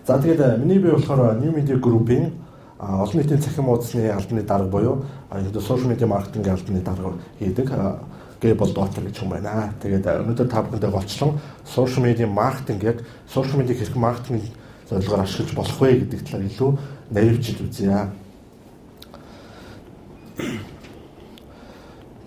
За тэгээд миний бие болохоор New Media Group-ийн олон нийтийн цахим хуудасны албаны дарга буюу social media marketing албаны дарга хийдэг Гэбл доктор гэж юм байна. Тэгээд өнөөдөр та бүхэндээ голчлон social media marketing яг social media хэрхэн маркетинг зорилгоор ашиглаж болох вэ гэдэг талаар илүү наривчилж үзье.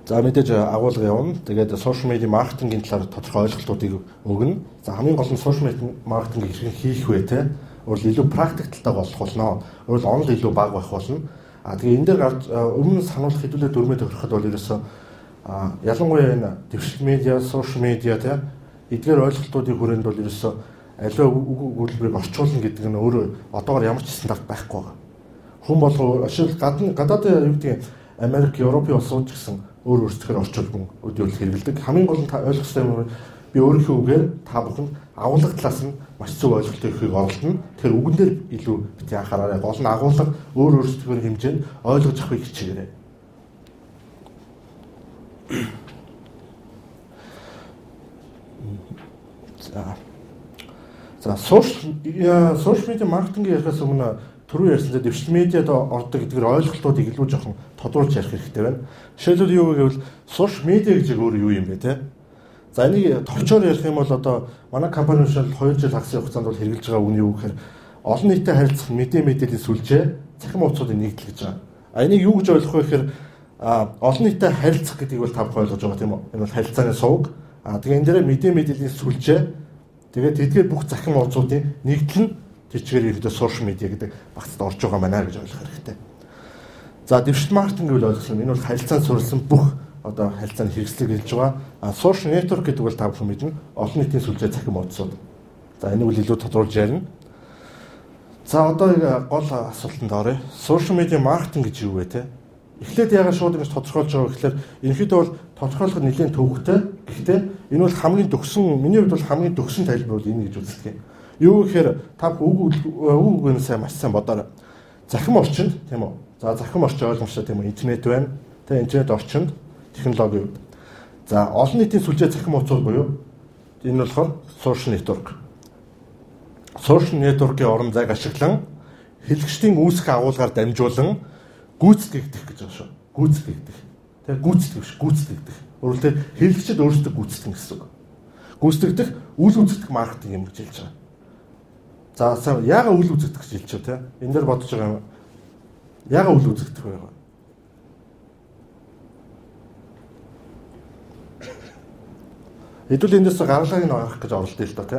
За мэдээж агуулга явна. Тэгээд social media marketing-ийн талаар тодорхой ойлголтуудыг өгнө. За хамгийн гол нь social media marketing хэрхэн хийх вэ те? Өөрөлд илүү практик талтай болох болно. Өөрөлд онол илүү бага байх болно. Тэгээ энэ дээр гарч өмнө сануулах хэдүүлээ дөрмөд тохироход бол ерөөсөө ялангуяа энэ диджитал медиа, social media те эдгээр ойлголтуудын хүрээнд бол ерөөсөө аливаа үг үйлдвэрийг орчуулна гэдэг нь өөрөө одоогоор ямар ч стандарт байхгүй байгаа. Хүн болго гадаадын юу гэдэг Америк, Европын улсууд ч гэсэн өөр өөрсдөө орчуулгын өдөөлөл хэрэглэдэг. Хамгийн гол нь та ойлгох ёстой юм би өөрийнхөө үгээр та бүхэнд агуулга талаас нь маш зөв ойлголт өгөхийг оролдоно. Тэгэхээр үгэн дээр илүү бити анхаараарай. Гол нь агуулга өөр өөрсдөө хэмжээнд ойлгож авахыг хичээгээрэй. За social media marketing-ийн ярихаас өмнө түрүү ярьсан digital media-д ордог гэдгээр ойлголтуудыг илүү жоохон тодруулж ярих хэрэгтэй байна. Жишээлбэл юу гэвэл social media гэж өөр юу юм бэ те? За энийг товчоор ярих юм бол одоо манай компани шил 2 жил хагас хугацаанд бол хэрэгжилж байгаа үн юу гэхээр олон нийтэд харилцах мэдээллийн сүлжээ цахим хуудасуудыг нэгтгэж гэж байгаа. Энийг юу гэж ойлгох вэ гэхээр олон нийтэд харилцах гэдгийг бол та бүхэн ойлгож байгаа тийм үү? Энэ бол харилцааны сувг. Тэгээ энэ дээр мэдээллийн сүлжээ тэгээд тэдгээр бүх цахим хуудасуудын нэгдэл нь тийчгээр ирэхдээ social media гэдэг багцд орж байгаа маа гэж ойлгох хэрэгтэй. За digital marketing гэвэл ойлгосон. Энэ бол харилцаанд суурилсан бүх одоо харилцааны хэрэгслийг хэлж байгаа. Social network гэдэг бол та бүхэн мэднэ. Олон нийтийн сүлжээ цахим хуудасууд. За энийг бол илүү тодруулж ярина. За одоо гол асуултанд оръё. Social media marketing гэж юу вэ те? Эхлээд яагаад шууд ингэж тодорхойлж байгаа гэхээр ерөнхийдөө бол тодорхойлоход нэлээд төвөгтэй. Гэхдээ энэ бол хамгийн миний хувьд бол хамгийн төгсөн тайлбар бол энэ гэж үздэг юм. Юу гэхээр та үг сайн маш сайн бодоорой. Захим орчинд тийм үү? За захим орчин ойлгомжтой тийм үү? Интернет байна. Тэгээ интернет орчинд технологи. За олон нийтийн сүлжээ захим хуудасууд буюу энэ болохоор social network. Social network-ийн орон зайг ашиглан хэлэгчдийн үүсэх агуулгаар дамжуулан гүйцэтгэгдэх гэж байна шүү. Гүйцэтгэгдэх. Тэгээ гүйцэтгэх биш, гүйцэтгэгдэх. Өөрөлдөө хэлэгчид өөрсдөө гүйцэтгэх гэсэн үг. Гүйцэтгэгдэх үйл үзэгдэх маркетинг юм гэж хэлж байгаа. За яагаад үйл үзэгдэх гэж хэлж байгаа те? Энэ дээр бодож байгаа юм. Яагаад үйл үзэгдэх вэ? Хэдүүл эндээс гаргалгааг нь авах гэж оролдъё л доо те.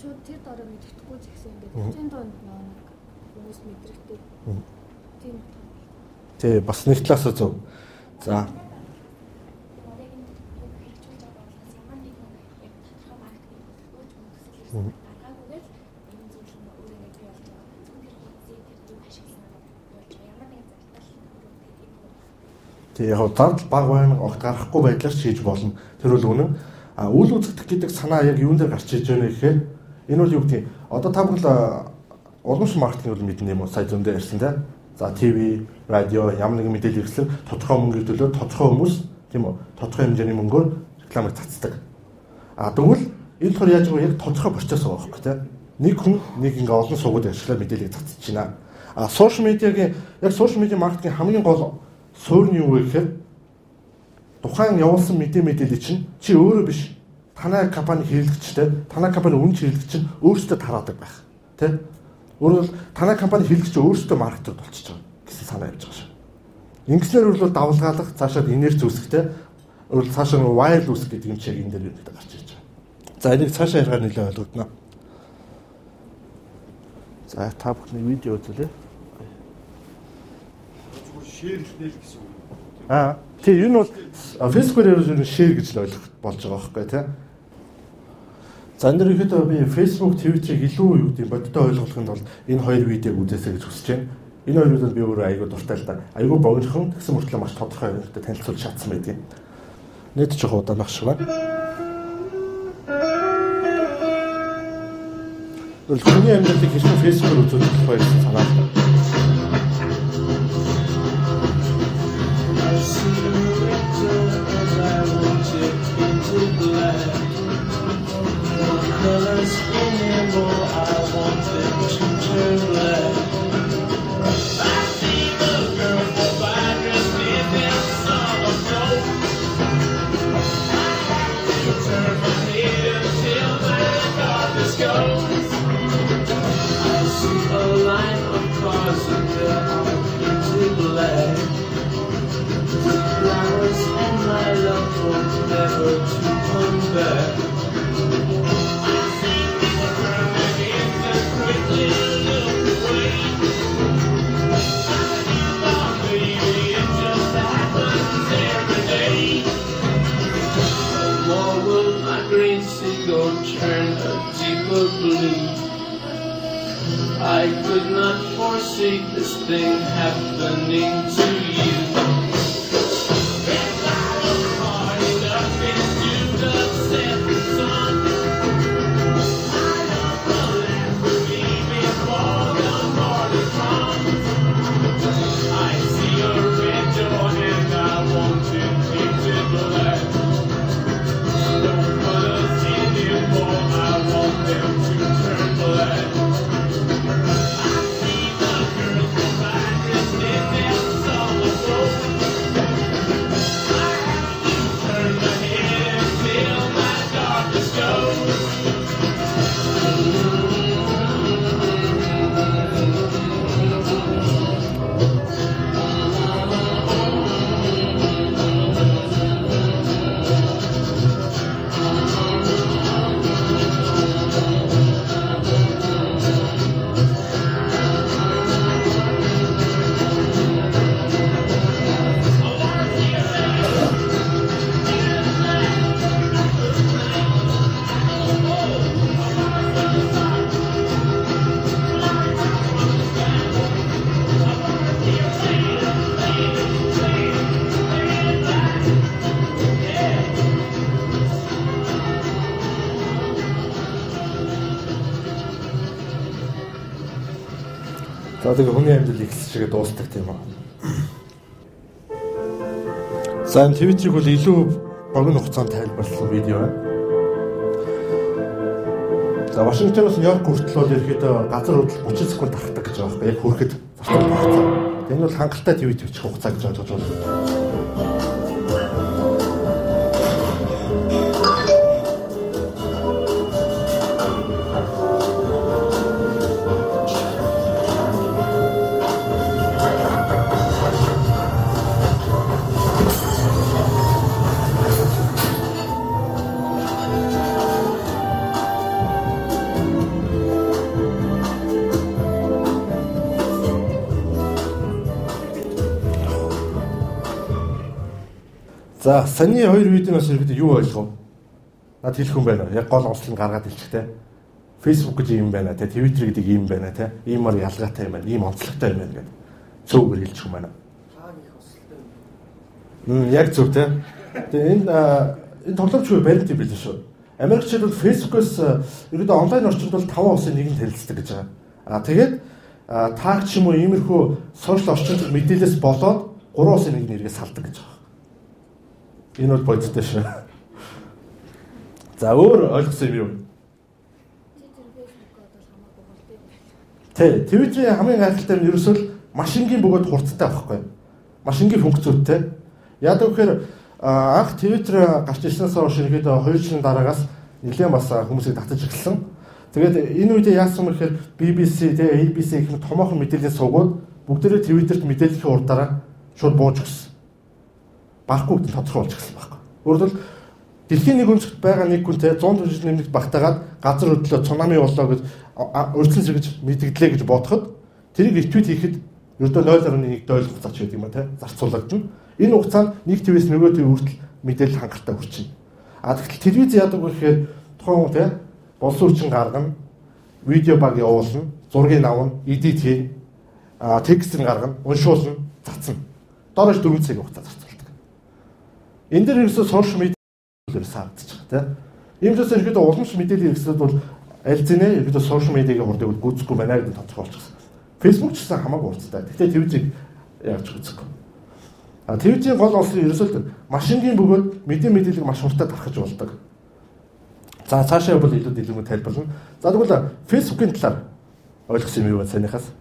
Шууд тэр дараа мэддэхгүй ч гэсэн ингээд тэн донд хүмүүс мэдрэгтэй. Тийм. Тэ бас нэг талаас зөв. За. Тэгээ яг зардал баг байна огт гарахгүй байдлаар ч хийж болно. Тэр бол үнэн. Үйл үзэгдэх гэдэг санаа яг юун дээр гарч иж байна гэхээр энэ бол юу гэдэг одоо та бүхэн уламжлалт маркетинг бол мэднэ юм уу? Сая зөндөө ярьсан те. За ТV, радио ямар нэгэн мэдээлэл хэрэглэх тодорхой мөнгөний төлөө тодорхой хүмүүс тийм үү? Тодорхой хэмжээний мөнгөөр рекламыг цацдаг. Тэгвэл энэ төр яаж байгаа яг тодорхой процесс байгаа байхгүй те. Нэг хүн нэг ингээ олон сувгууд ашиглаад мэдээлэл цацж байна. Social media-гийн яг social media маркетинг хамгийн гол суурь нь юу вэ гэхээр тухайн явуулсан мэдээлэл чинь чи өөрөө биш танай компани хэрэглэгчтэй танай компани үнэ хэрэглэгч нь өөрсдөө тараадаг байх тий өөрөөр танай компани хэрэглэгч өөрсдөө маркетер болчихж байгаа гэсэн санаа явж байгаа шүү. Ингэснээр бол давлгаалах цаашаа инерц үүсэхтэй өөрөөр цаашаа вайл үүсэх гэдэг юм чиг энэ дээр үүдэг гарч ирж байгаа. За энийг цаашаа ярихаар нэлээд ойлгогдно. За та бүхний видео үзүүлээ. Шеэр хийх гэсэн үг. Тийм энэ бол Facebook-ээр ер нь шеэр гэж л ойлгох болж байгаа байхгүй тий. За энэ ихэд би Facebook, Twitter-ийг илүү юу гэдэг бодиттой ойлгохын тулд энэ хоёр видеог үзээсэй гэж хүсэж байна. Энэ хоёр видеод би өөрөө айгүй дуртай л да. Айгүй богинохон гэсэн мөртлөө маш тодорхой юмтай танилцуулж чадсан байдаг. Нийт жоохон удаанах шиг байна. Хүний амьдралыг хэрхэн Facebook-оор үзүүлэх вэ гэсэн санаа. take this thing happening to you? If I look hard enough, it's you'd upset the sun. I love the land for me before the morning comes. I see a red door and I want to change it black. Don't put us anymore, I want them to turn black. I see the girls go by dressed in their summer clothes. I have to turn my head until my darkness goes. За тэгээ хүний амьдрал ихсчигээ дуустдаг тийм үү. За энэ Twitter-ийг бол илүү богино хугацаанд тайлбарласан видео байна. За Вашингтоноос Нью-Йорк хүртэл бол ерөөхдөө газар хөдлөл 30 секунд тархдаг гэж байгаа байхгүй яг хүрэхэд зарцуулах хугацаа. Энэ бол хангалттай Twitter бичих хугацаа гэж ойлгож байна. За саний хоёр видеоноос ирэхэд юу ойлгов? Над хэлэх юм байна. Яг гол онцлог гаргаад хэлчихтэй. Facebook гэж юм байна те, Twitter гэдэг юм байна те. Иймэр ялгаатай юм байна, ийм онцлогтой юм байна гэдэг. Зөвгөр хэлчих юм байна. Хааны их онцлогтой. Яг зөв те. Тэгээ энэ тоглоомч юу баримт юм биш шүү. Америкчууд бол Facebook-оос ерөөдөө онлайн орчинд бол 5 улсын нэг нь танилцдаг гэж байгаа. Тэгээд таг ч юм уу иймэрхүү сошиал орчинд мэдээлэлс болоод 3 улсын нэг нэргээ салдаг гэж байгаа. Энэ бол бодиттой шүү. За өөр ойлгосон юм юу? Twitter-ийн хамгийн гайхалтай нь ерөөсөө машингийн бөгөөд хурцтай байхгүй. Машингийн функцүүдтэй. Яг үгээр анх Twitter гарч ирснээс хойш ихэд 2 жилийн дараагаас нэлээд бас хүмүүсийг татаж эхэлсэн. Тэгээд энэ үедээ яасан юм гэхээр BBC, ABC гэх мэт томоохон мэдээлэл суугаад бүгдээрээ Twitter-т мэдээллийн урдаараа шууд бууж өгсөн. Баггүй гэдээ тодорхой болж эхэлсэн байхгүй. Өөрөлд дэлхийн нэг өнцгт байгаа нэг хүнтэй 100 жил нэмэлт багтаагаад газар хөдлөө цунами боллоо гэж урьдчилан сэргэж мэдгдлээ гэж бодоход тэрийг ретвит хийхэд ердөө 0.1 дойл хугацаач байдаг юм те зарцуулагдана. Энэ хугацаанд нэг твээс нөгөө төв хүртэл мэдээлэл хангалттай хүрчинэ. Тэгэхдээ телевиз яадаг вэ гэхээр тухайн хүн те болсон хүчин гаргана, видео баг явуулна, зургийг авна, эдит хийн, текстийг гаргана, уншуулна, цацна. Доорош 4 цагийн хугацаа зарцуулна. Энд дээр ерөөсөө сошиал медиа саагдчих тийм. Иймээс ерөөдөө уламж мэдээллийн хэрэгслүүд бол аль зэнэ ерөөдөө сошиал медиагийн хурдыг гүйцэхгүй байна гэдэг тодорхой болчихсон. Facebook ч гэсэн хамаагүй хурцтай. Гэхдээ Twitter-ийг яаж гүйцэхгүй. Twitter-ийн гол онцлог ерөөсөө машингийн бөгөөд мэдээллийг маш хурдтай тархаж болдог. За цаашаа бол илүү дэлгэрэнгүй тайлбарлана. За тэгвэл Facebook-ийн талаар ойлгосон юм юу вэ санийхаас?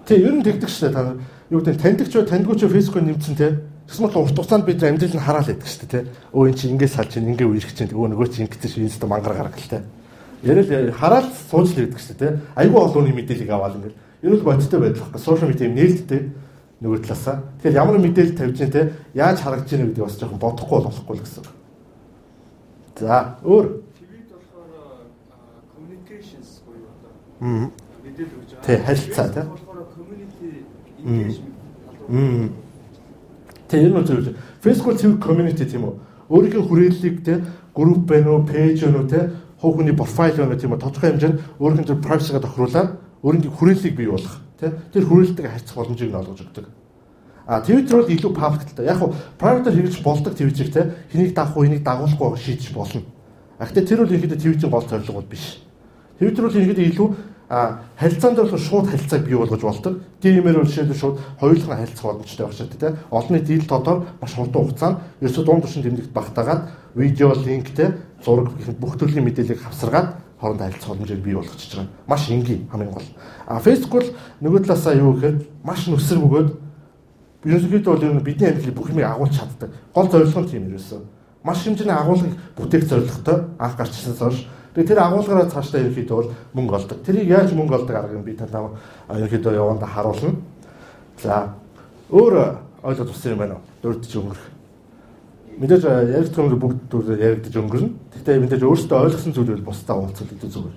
Тэг ер нь тэгдэг шүү дээ. Та юу гэдэг таньдаг ч таньдгүй ч Facebook-оор нэмсэн те. Тэгсэн мэт урт хугацаанд бид амьдрал нь хараал байдаг шүү дээ те. Өө эн чинь ингэ салж чинь ингэ үерх чинь нөгөө чинь ингэсэн шүү инста мангар гаргалтай. Ярил хараал сууж л байдаг шүү дээ те. Айгүй олон мэдээллийг аваад ингэ. Ер нь бодиттой байдаг. Сошиал медиа нээлттэй нөгөө талаасаа. Тэгэхээр ямар мэдээлэл тавьж дээ те. Яаж харагдаж байна гэдэг бас жоохон бодохгүй болохгүй л гэсэн. За өөр TV-д болохоор communications буюу одоо мэдээлэл өгч байгаа. Тэг харилцаа те. engagement. Тэг энэ нь зөв. Facebook civic community тийм үү? өөрийнхөө хүрээллийг те групп байна уу, пэйж байна уу те хувь хүний профайл байна тийм үү тодорхой хэмжээнд өөрийнхөө privacy-г тохируулаад өөрийнхөө хүрээллийг бий болгох те тэр хүрээлэлтэйг харьцах боломжийг нь олгож өгдөг. Twitter бол илүү public та. Яг нь private хэрэгж болдог Twitter те хэнийг даах уу, хэнийг дагуулахгүй шийдэж болно. Гэхдээ тэр бол ихэд Twitter-ийн гол зорилго бол биш. Twitter бол ихэд илүү харилцаанд болох шууд харилцааг бий болгож болдог. Тиймээр жишээлбэл шууд хоёулын харилцах боломжтой байх шат те. Олонний дийл тодор маш хурдан хугацаанд ерөөсөө дунд туршин тэмдэгт багтаагаад видео линктэй зураг бүх төрлийн мэдээллийг хавсаргаад хоорондоо харилцах боломжийг бий болгочихж байгаа. Маш энгийн хамгийн гол. Facebook бол нөгөө талаасаа юу гэхээр маш нүсэр бөгөөд ерөнхийдөө бол энэ бидний амьдралыг бүх юмыг агуулж чаддаг. Гол зорилго нь тийм ерөөсөө. Маш хэмжээний агуулгыг бүтээх зорилготой анх гарч ирсэнээс хойш. Тэгээ тэр агуулгаараа цаашдаа ерөнхийдөө бол мөнгө олдог. Тэрийг яаж мөнгө олдог аргыг би танаа ерөнхийдөө явандаа харуулна. За өөр ойлгож авсан юм байна уу? Дөрөвдөж өнгөрөх. Мэдээж яригдах юм бүгд дөрөв яригдаж өнгөрнө. Гэхдээ мэдээж өөрсдөө ойлгосон зүйлүүд бусдаа уулзах гэдэг зүгээр.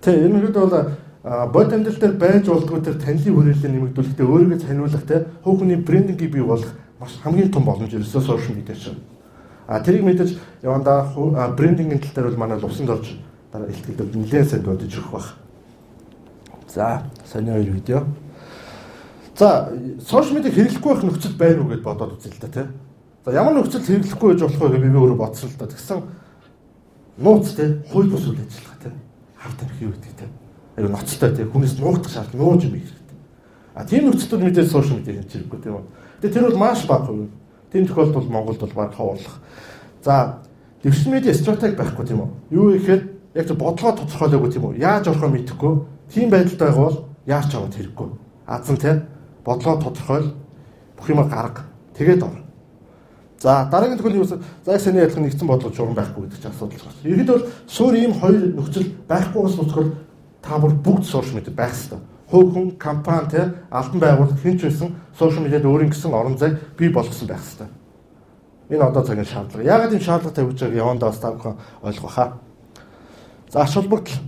Энэ ерөнхийдөө бол бод амьдрал дээр байж болдгоо тэр танилын хүрээлэлийг нэмэгдүүлэхдээ өөрийгөө таниулах те хувь хүний брендингийг бий болгох маш хамгийн том боломж ерөөсөө сошиал медиа чинь. Тэрийг мэдээж явандаа брендингийн тал дээр бол манай лувсанд орж дараа ихтгэл нэлээд сайн дуудаж өгөх байх. За, сони хоёр видео. За, сошиал медиа хэрэглэхгүй байх нөхцөл байна уу гэж бодоод үзье л да тий. За, ямар нөхцөл хэрэглэхгүй байж болох вэ гэж би өөрөө бодсон л да. Тэгсэн нууц тий, хууль бус үйл ажиллагаа тий. Хавтан их юу гэдэг тий. Аюу ноцтой тий, хүнээс нуугдах шаардлага нууж юм хэрэгтэй. Тийм нөхцөлд мэдээж сошиал медиа хийж хэрэггүй тийм үү. Тэгээ тэр бол маш бага хувь. Тийм тохиолдолд Монголд бол баг хавуулах. За, дэвшил медиа стратеги байхгүй тийм үү. Юу гэхээр яг ч бодлого тодорхойлоогүй тийм үү. Яаж орохоо мэдэхгүй. Тийм байдалтай байгаа бол яаж ч аваад хэрэггүй. Азан тий бодлого тодорхойл бүх юм гарга тэгээд ор. За дараагийн төгөл юу вэ? За яг саний ялах нэгдсэн бодлого журам байхгүй гэдэг чинь асуудал байна. Ерөнхийдөө бол суур ийм хоёр нөхцөл байхгүйгээс нутгал та бүр бүгд сошиал медиа байх хэрэгтэй. Хувь хүн, компани тий албан байгууллага хэн ч байсан сошиал медиад өөрийн гэсэн орон зайг бий болгосон байх хэрэгтэй. Энэ одоо цагийн шаардлага. Яагаад ийм шаардлага тавьж байгааг явандаа бас та бүхэн ойлгох хаа. За ач холбогдол.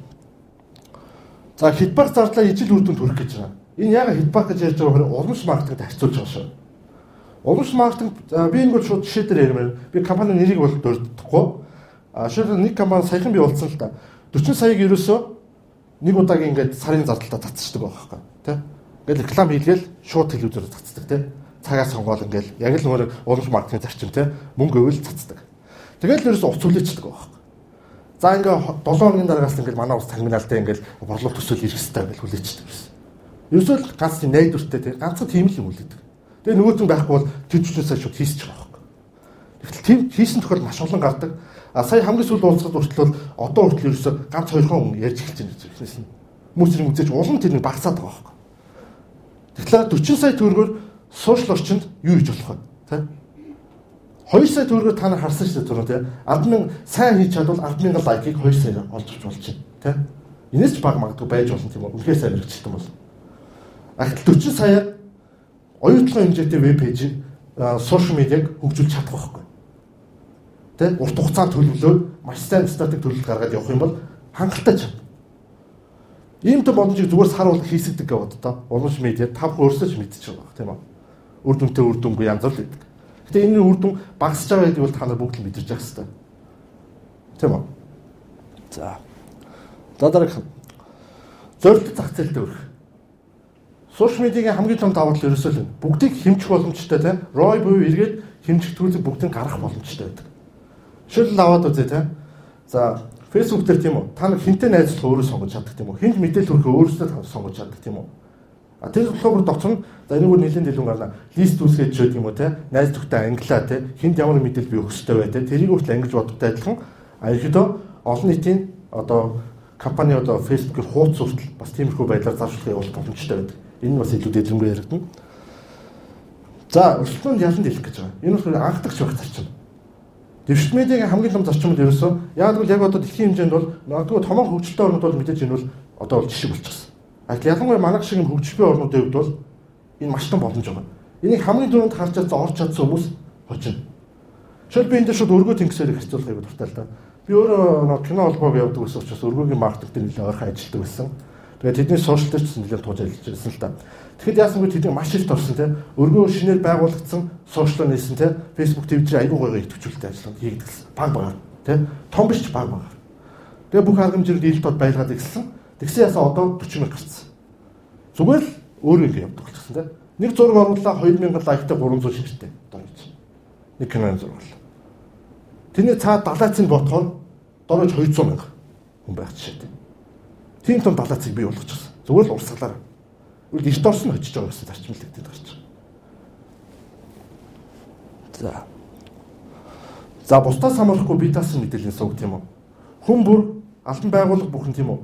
За хитбак зардлаа ижил үр дүнд хүрэх гэж байна. Энэ яг хитбак гэж ярьж байгаа хэрэг уламж маркетингд харьцуулж байгаа шүү. Уламж маркетинг би энэ бол шууд жишээ дээр ярмаар. Би компани нэрийг бол дурддаггүй. Шууд нэг компани саяхан бий болсон л да. 40 саяг ерөөсөө нэг удаагийн ингээд сарын зардалтаа цацдаг байхгүй тий. Ингээд реклам хийлгээл шууд телевизээр цацдаг тий. Цагаа сонгоол ингээд яг л нөгөө уламж маркетинг зарчим тий. Мөнгө өвөл цацдаг. Тэгэл ерөөсөө уц хүлээчдэг байхгүй. За ингээд 7 хоногийн дараагаас ингээд манай ус терминалдаа ингээд борлуулалт төсөөл ирэх хэрэгтэй гэж хүлээчдэг байсан. Ерөөсөө л ганц тийм найдвартай тий. Ганцхан тийм л юм үлээдэг. Тэгээ нөгөөтэн байхгүй бол тэжчнээсээ шууд хийсчих байхгүй. Тэгвэл тийм хийсэн тохиол маш олон гардаг. Сая хамгийн сүүлд уулзахад хүртэл одоо хүртэл ерөөсөө ганц хоёрхан хүн ярьж эхэлж байна гэж хэлсэн. Хүмүүс тэрийг үзэж улам тэрийг багасаад байгаа байхгүй. Тэгэхээр 40 сая төгрөгөөр сошиал орчинд юу хийж болох вэ? Тэ? 2 сая төгрөгөөр та нар харсан шүү дээ түрүү тэ. 10,000 сайн хийж чадвал 10,000 лайкийг 2 сая олж авч болж байна. Тэ? Инээс ч баг магадгүй байж болно тийм үү? Үнэхээр сайн мэрэгчлэн бол. 40 сая оюутлын хэмжээтэй веб пэйжийг сошиал медиаг хөгжүүлж чадах байхгүй. Тэ урт хугацаанд төлөвлөөд маш сайн стратеги төлөвлөлт гаргаад явах юм бол хангалттай ч. Ийм төв боломжийг зүгээр сар бол хийсэгдэг гэж боддоо. Уламж медиа тав өөрсдөө ч мэдчихэж байгаа тийм үү. Үр дүнтэй үр дүнгүй янз бүр л байдаг. Гэтэ энэ үр дүн багасч байгаа гэдгийг бол та нар бүгд л мэдэрч явах хэрэгтэй. Тийм үү. За. Дараагийн зорилт зах зээлтэй өрөх. Сошиал медиагийн хамгийн том давуу тал ерөөсөө л бүгдийг хэмжих боломжтой тийм. ROI буюу эргээд хэмжих төлөвийг бүгдийг гаргах боломжтой байдаг. Жишээлбэл аваад үзье тийм. За Facebook дээр тийм үү. Та нар хинтээ найзлах өөрөө сонгож чаддаг тийм үү. Хинт мэдээлэл хүргэх өөрөөсөө сонгож чаддаг тийм үү. Тэр болохоор доцор нь за энийг нэлийн дэлгүүр гарна. Лист үүсгэж жоо тийм үү те. Найз зөвхөн англиа те. Хинт ямар мэдээлэл бий өгөхтэй бай те. Тэрийг хүртэл ангилж бодохтой адилхан. Ерөнхийдөө олон нийтийн одоо компани одоо Facebook-ийн хуудас хүртэл бас тиймэрхүү байдлаар зарцуулах явуулах боломжтой байдаг. Энэ бас илүү дэвлэмгүй яригдана. За өрсөлдөөнд ялан дэлэх гэж байгаа. Энэ бол анхдагч байх зарчим. Дэвшил медиагийн хамгийн том зарчим нь ерөөсөө яг бол яг одоо дэлхийн хэмжээнд бол магадгүй томоохон хөгжилтэй орнууд бол мэдээж энэ бол одоо бол жишг болчихсон. Ялангуяа манайх шиг юм хөгжилтэй орнуудын хувьд бол энэ маш том боломж байгаа. Энийг хамгийн түрүүнд харж орж чадсан хүмүүс хожино. Жишээлбэл энэ шууд өргөө тэнгисээр харьцуулахыг дуртай л да. Би өөрөө кино холбоог явуулдаг гэсэн учраас өргөөгийн маркетинг дээр нэлээд ойрхон ажилладаг байсан. Тэгээд тэдний сошиал дээр ч нэлээд тууж ажиллаж байсан л та. Тэгэхэд яасан бэ тэдний маш их орсон те. Өргөө шинээр байгуулагдсан сошиал нээсэн те. Facebook, Twitter аягүй гоё идэвхжүүлэлт ажиллагаа хийгдсэн. Баг те. Том биш ч баг. Тэгээ бүх арга хэмжээнд ил тод байлгаад ихсэн. Тэгсэн ясаа одоо 40 мянга гарсан. Зүгээр л өөрөө ингэ явдаг болчихсон те. Нэг зураг оруулаа 2000 лайктай 300 ширхтээ одоо гэж. Нэг киноны зураг. Тэний цаад далайцыг ботхоор дорож 200 мянга хүн байх жишээ. Тийм том далайцыг бий болгочихсон. Зүгээр л урсгалаар. Үл эрт орсон очиж байгаа гэсэн зарчмлэгдэд гарч байгаа. За бусдаас хамаарахгүй бие даасан мэдээллийн сувг тийм үү? Хүн бүр албан байгууллага бүхэн тийм үү?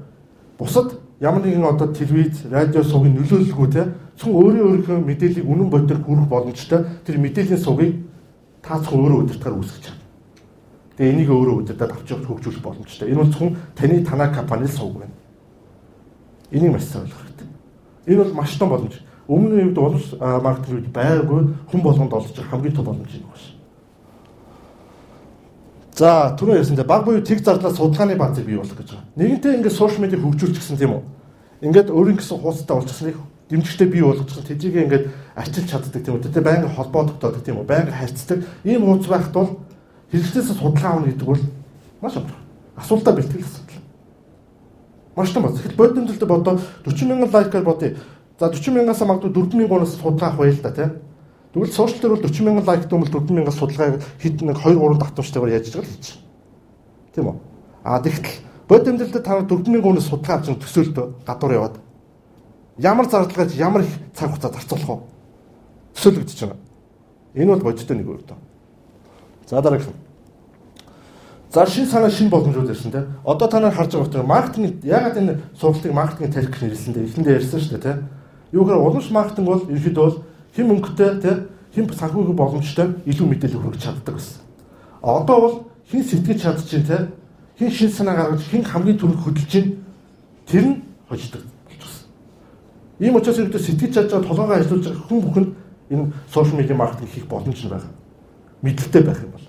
Бусад ямар нэгэн одоо телевиз, радио сувгийн нөлөөлөлгүй те зөвхөн өөрийнхөө мэдээллийг үнэн бодитор хүргэх боломжтой тэр мэдээллийн сувгийг та зөвхөн өөрөө удирдахаар үүсгэж байна. Тэгээ энийг өөрөө удирдаад авч явж хөгжүүлэх боломжтой. Энэ бол зөвхөн таны танаа компанийн сувг байна. Энийг маш сайн ойлгох хэрэгтэй. Энэ бол маш том боломж. Өмнө нь үед улс маркетинг үед байгаагүй хүн болгонд олж хамгийн том боломж юм байна. За түрүү ярьсан дээр баг буюу тэг зардлаа судалгааны баазыг бий болгох гэж байгаа. Нэгэнтээ ингээд сошиал медиа хөгжүүлчихсэн тийм үү? Ингээд өөрийн гэсэн хуудастай болчихсныг дэмжигтэй бий болгочихсон. Тэжигээ ингээд арчилж чаддаг тийм үү? Тэ байнга холбоо тогтоодог тийм үү? Байнга харьцдаг. Ийм хуудас байхад бол хэрэглээсээ судалгаа авах гэдэг бол маш амархан. Асуултаа бэлтгэл асуудал. Маш том бац. Тэгэхэд бодит тэмдэлтэд бодоо 40 мянган лайкаар бодъё. За 40 мянгаас магадгүй 4,000-аас судалгаа авах байл та тийм. Тэгвэл сошиал дээр бол 40 мянган лайктай бол 4,000-аас судалгааг хэд нэг 2-3 давтамжтайгаар яаж байгаа л хийж. Тийм үү? Тэгтэл бодит тэмдэлтэд та 4,000-аас судалгаа авч төсөөлтөө гадуур яваад ямар зардалгаж ямар их цаг хугацаа зарцуулах вэ? Төсөөлөгдөж байна. Энэ бол бодиттой нэг өөр дөө. За дараагийн. За шин санаа шин боломжууд ирсэн те. Одоо та нар харж байгаа хэрэг маркетинг ягаад энэ сургалтыг маркетинг тарих гэж нэрлсэн те. Эхэндээ ярьсан шүү дээ те. Юу гэхээр уламж маркетинг бол ерөнхийдөө бол хэн мөнгөтэй те хэн санхүүгийн боломжтой илүү мэдээлэл хүргэж чаддаг гэсэн. Одоо бол хэн сэтгэж чадчих те хэн шин санаа гаргаж хэн хамгийн түрүүнд хөдөлж чинь тэр нь хождог болчихсон. Ийм учраас ерөнхийдөө сэтгэж чадж байгаа толгойгоо ажиллуулж байгаа хүн бүхэнд энэ сошиал медиа маркетинг хийх боломж нь байна. Мэдлэгтэй байх юм бол.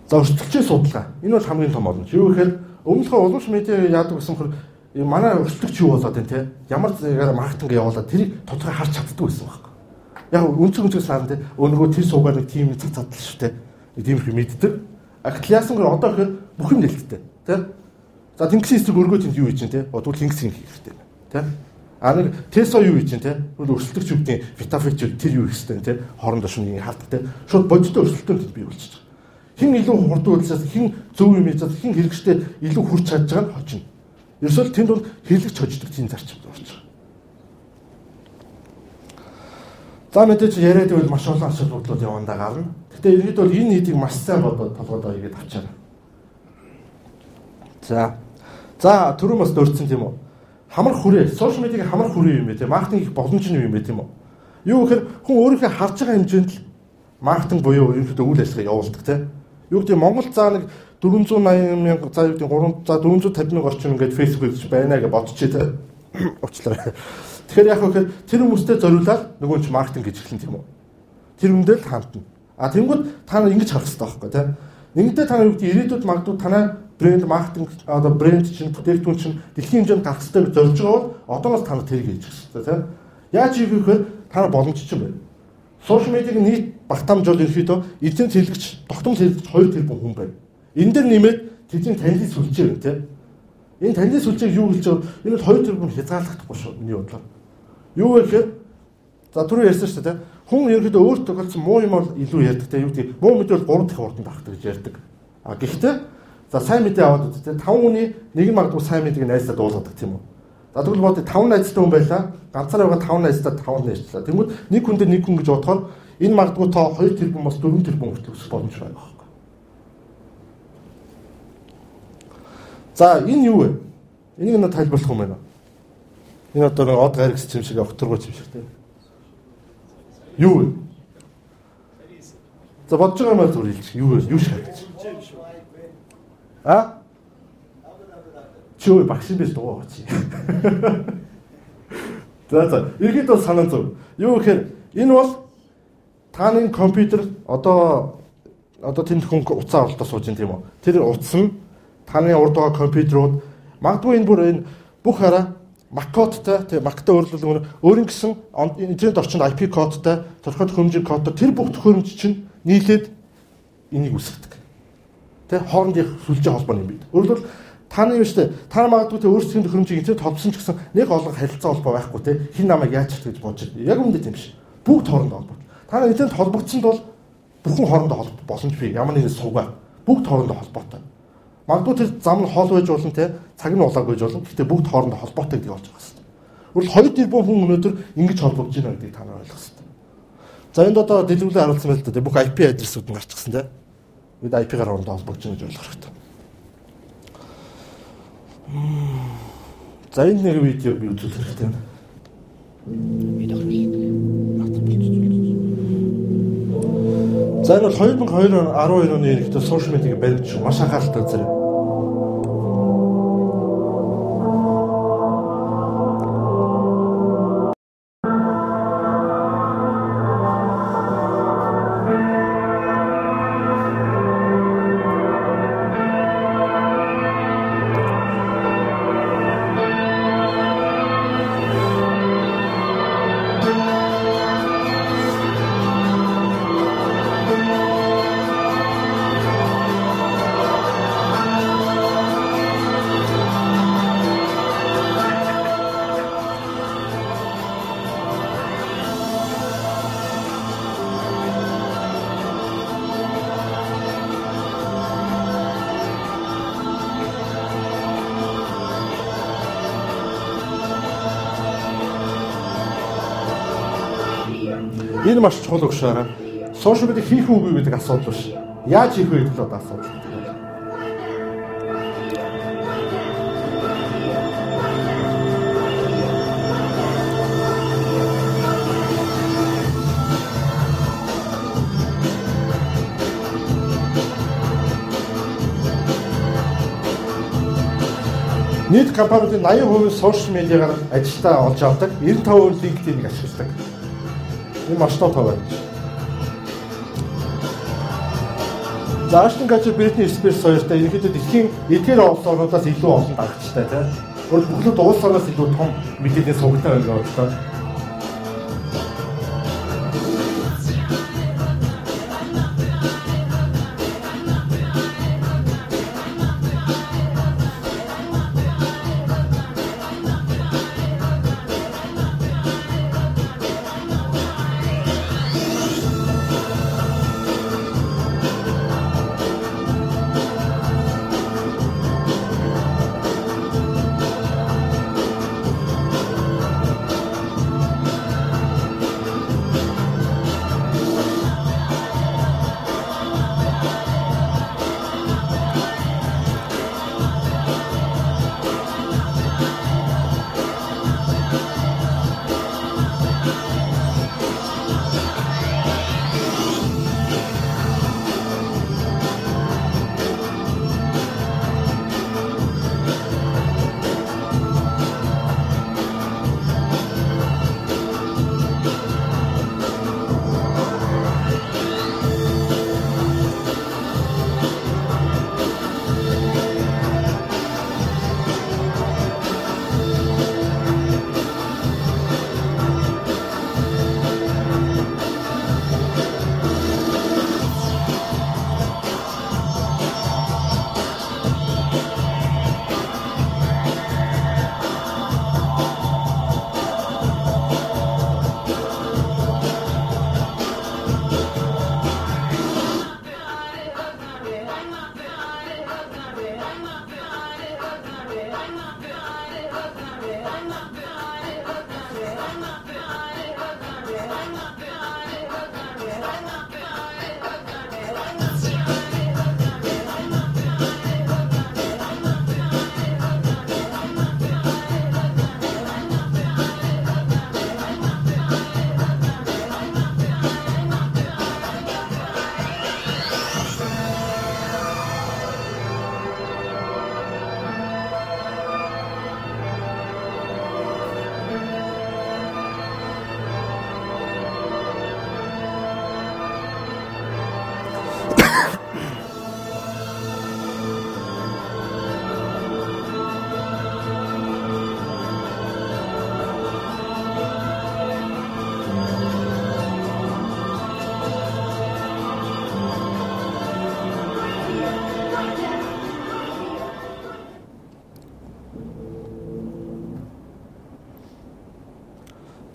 За өрсөлдөгчийн судалгаа. Энэ бол хамгийн том боломж. Юу гэхээр өмнөхөө уламж медиа яадаг гэсэн хөр манай өрсөлдөгч юу болоод байна те? Ямар зэрэгээр маркетинг явуулаад тэрийг тодорхой харж чаддаг байсан байхгүй. Яг үнцгээс харна те. Өнгөө тэр суугаар нэг тим цацаад л шүү те. Тийм их мэддэг. Актлиасангаар одоо гэхээр бүх юм нэлттэй те. За тэнгисийн эсрэг өргөө тэнд юу хийж чинь те? Тэгвэл тэнгисийн хийх хэрэгтэй те. Нэг Тесо юу хийж чинь те? Өрсөлдөгч үгдийн Vitafic тэр юу хийх хэрэгтэй те? Хоорондоо шүнийг хардаг те. Шууд бодиттой өрсөлдөөн бий болчихж байгаа. Хин илүү хурдан үйлсээс хин зөв юм хийж хин хэрэгжтэй илүү хүрч чадж байгаа нь хожно. Ерөөсөө тэнд бол хэрэглэгч хождог тийм зарчим орж байгаа. За мэдээж яриад байвал маш олон асуудлууд явандаа гарна. Гэтэ ерөнхийдөө бол энэ нийтийг маш сайн бодоод толгойд ойгээд авчаарай. За түрүү бас дурдсан тийм үү? Хамар хүрээ, сошиал медиагийн хамар хүрээ юм бэ тийм маркетинг их боломж юм бэ тийм үү? Юу гэхээр хүн өөрийнхөө харж байгаа хэмжээнд л маркетинг буюу ерөнхийдөө үйл ажиллагаа явуулдаг тийм. Юу гэдэг Монгол заа нэг 480 мянга за юу гэдэг 450 мянга орчим ингээд Facebook гэж байна гэж бодчих тий. Уучлаарай. Тэгэхээр яг хөөхөр тэр хүмүүстэй зориулаад нөгөө ч маркетинг гэж эхлэн тийм үү. Тэр хүндээ л хандна. Тэнгүүд та нар ингэж харах хэрэгтэй байхгүй тий. Нэгэнтээ та нар юу гэдэг ирээдүйд магадгүй танай брэнд маркетинг одоо брэнд чинь бүтээгдэхүүн чинь дэлхийн хэмжээнд гарах хэрэгтэй гэж зорж байгаа бол одоос та нар тэрийг хийж хэрэгтэй тий. Яаж хийх вэ гэхээр та нар боломж чинь байна. Сошиал медиагийн нийт багтаамж бол ерөнхийдөө эзэн хэрэглэгч, тогтмол хэрэглэгч 2 тэрбум хүн байна. Энэ дээр нэмээд тэдний танилын сүлжээ байна тийм. Энэ танилын сүлжээг юу гэж вэ? Энэ бол 2 тэрбум хязгаарлагдахгүй шүү. Миний бодлоор. Юу вэ гэхээр за түрүү ярьсан шүү дээ. Хүн ерөнхийдөө өөрт тохиолдсон муу юм бол илүү ярьдаг тийм. Юу гэдэг муу мэдээ бол 3 дахин урданд багтдаг гэж ярьдаг. Гэхдээ за сайн мэдээ аваад үү тийм. 5 хүний нэг нь магадгүй сайн мэдээг найзлаад дуулгадаг тийм үү. За тэгвэл бод 5 найзтай хүн байлаа. Ганцаараа байгаа 5 найзтай 5 найзлаа. Тэгмүүд нэг хүн дээр нэг хүн гэж бодохоор энэ магадгүй тоо 2 тэрбум бас 4 тэрбум хүртэл өсөх боломж байна байхгүй. За энэ юу вэ? Энийг надад тайлбарлах юм байна. Энэ одоо нэг од гарагс юм шиг авторгооч юм шиг тийм. Юу вэ? За бодож байгаа юм аа зүгээр хэлчих. Юу вэ? Юу шиг харагч? Чөө багш биш дуу чи. За ерөнхийдөө санаа зөв. Юу гэхээр энэ бол таны компьютер одоо тэнд хүн уцаа оролдоо сууж ин тийм үү. Тэр утас нь таны урд байгаа компьютерууд магадгүй энэ бүр энэ бүх хараа MAC кодтай тэгээ MAC-тай өөрийн гэсэн интернет орчинд IP кодтай тодорхой төхөөрөмжийн кодтой тэр бүх төхөөрөмж чинь нийлээд энийг үүсгэдэг. Тэ хоорондын сүлжээ холбоо юм бид. Өөрөлдвөл таны юу штэ та магадгүй тэ өөрсдийн төхөөрөмжийг интернет холбосон ч гэсэн нэг олон харилцаа холбоо байхгүй тэ хин намайг яаж ч гэж бодож байна. Яг үүндээ тийм биш. Бүгд хоорондоо холбоотой. Та интернет холбогдсонд бол бүхэн хоорондоо холбох боломжгүй. Ямар нэгэн сувгаа бүгд хоорондоо холбоотой. Магадгүй тэр зам нь хол байж болно те цаг нь улааг байж болно. Гэхдээ бүгд хоорондоо холбоотой гэдэг болж байгаа юм. Өөрөлд 2 тэрбум хүн өнөөдөр ингэж холбогдож байна гэдгийг та нар ойлгох хэрэгтэй. За энд одоо дэлгүүрээр харуулсан байл та те бүх IP адресүүд нь гарчихсан те. Бид IP-гаар хоорондоо холбогдож байна гэж ойлгох хэрэгтэй. За энэ нэг видеог би үзүүлэх хэрэгтэй байна. За энэ бол 2012 оны нэгдсэн сошиал медиагийн баримт шүү. Маш анхааралтай үзээрэй. Энэ маш чухал өгшөөрэй. Сошиал медиа хийх үгүй гэдэг асуудал биш. Яаж хийх вэ гэдэг л одоо асуудал. Нийт компаниудын 80% сошиал медиагаар ажилтаа олж авдаг, 95% LinkedIn-ийг ашигладаг. Энэ маш том тоо байна. За Ashton Kutcher, Britney Spears хоёртой ерөнхийдөө дэлхийн эдгээр улсуудаас илүү олон дагагчтай тийм. Өөрөлд бүх улс ороос илүү том мэдээлэл сувагтай байгаа бодлоо.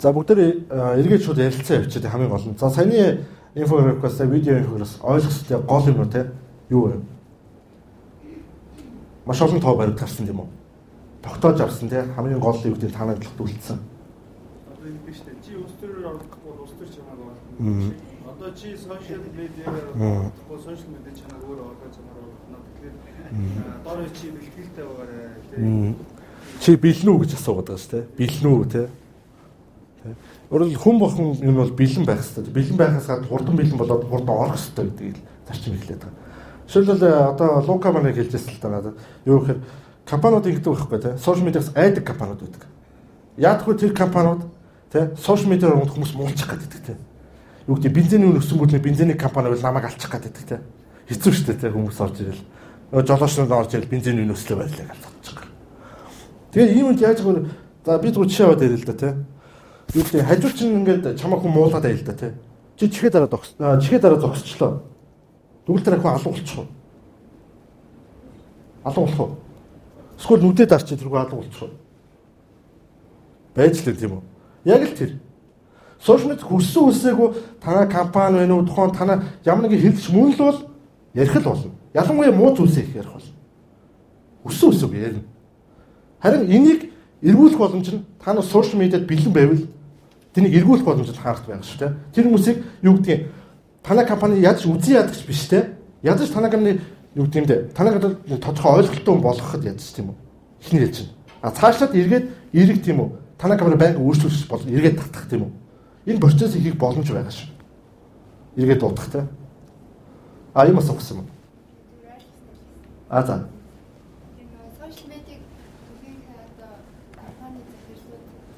За бүгдээ эргээд шууд ярилцсан явчихад хамгийн гол нь. За саяны инфографикаас видео инфографикаас ойлгох хэрэгтэй гол юм уу те? Юу вэ? Маш олон тоо баримт гарсан тийм үү? Тогтоож авсан те хамгийн гол юу гэдэг та надлахад үлдсэн. Одоо ингэ биш үү? Чи өстөр орохгүй өстөр чанар байна. Одоо чи сошиал медиагаар сошиал медиа чанар өөр орох чанар байна. Тэгэхээр доор чи бэлтгэлтэй байгаарай те. Чи бэлэн үү гэж асуугаад байгаа шүү те. Бэлэн үү те? Өөрөөр хүн бохон юм бол бэлэн байх хэрэгтэй. Бэлэн байхаас гадна хурдан бэлэн болоод хурдан орох хэрэгтэй гэдгийг зарчим хэлээд байгаа. Жишээлбэл одоо Лука манайг хэлжсэн л та надад. Юу гэхээр компаниуд ингэдэг байхгүй те. Сошиал медиас айдаг компаниуд байдаг. Яадаггүй тэр компаниуд те сошиал медиаар хүмүүс муулчих гэдэг те. Юу гэдэг бензиний үн өссөн бүлний бензиний компани бол намайг алчих гэдэг те. Хэцүү шүү дээ те хүмүүс орж ирэл. Жолоочнууд орж ирэл бензиний үн өслөө байлаа гэж бодчих. Тэгээ ийм үнд яаж гоо за би зүгээр жишээ аваад ирэл да те. Юу гэдэг хажууд чинь ингээд чамаа хүн муулаад байл да те. Чи чихээ дараа зогсчлоо. Тэгвэл тэр хүн алуу болчих уу? Алуу болох уу? Эсвэл нүдээ дарч тэргүй алуу болчих уу? Байж л тийм үү? Яг л тэр. Сошиал медиа хүссэн үсээгүй танай компани вэ нүү тухайн танай ямар нэгэн хэлж мөн л бол ярих л болно. Ялангуяа муу зүйлсээ их ярих болно. Хүссэн үсээгүй ярина. Харин энийг эргүүлэх боломж нь та нар сошиал медиад бэлэн байвал тэнийг эргүүлэх боломжтой хаарах байх шүү дээ. Тэр хүмүүсийг юу гэдгийг танай компани ядаж үзэн ядагч биш те. Ядаж танай компани юу гэдэг юм бэ? Танай компани тодорхой ойлголттой болгоход ядаж тийм үү? Ихний хэлж чинь. Цаашлаад эргээд эрэг тийм үү? Танай компани байнга өөрчлөлт болно. Эргээд татах тийм үү? Энэ процесс хийх боломж байгаа шүү. Эргээд дуудах те. Юм асуусан юм.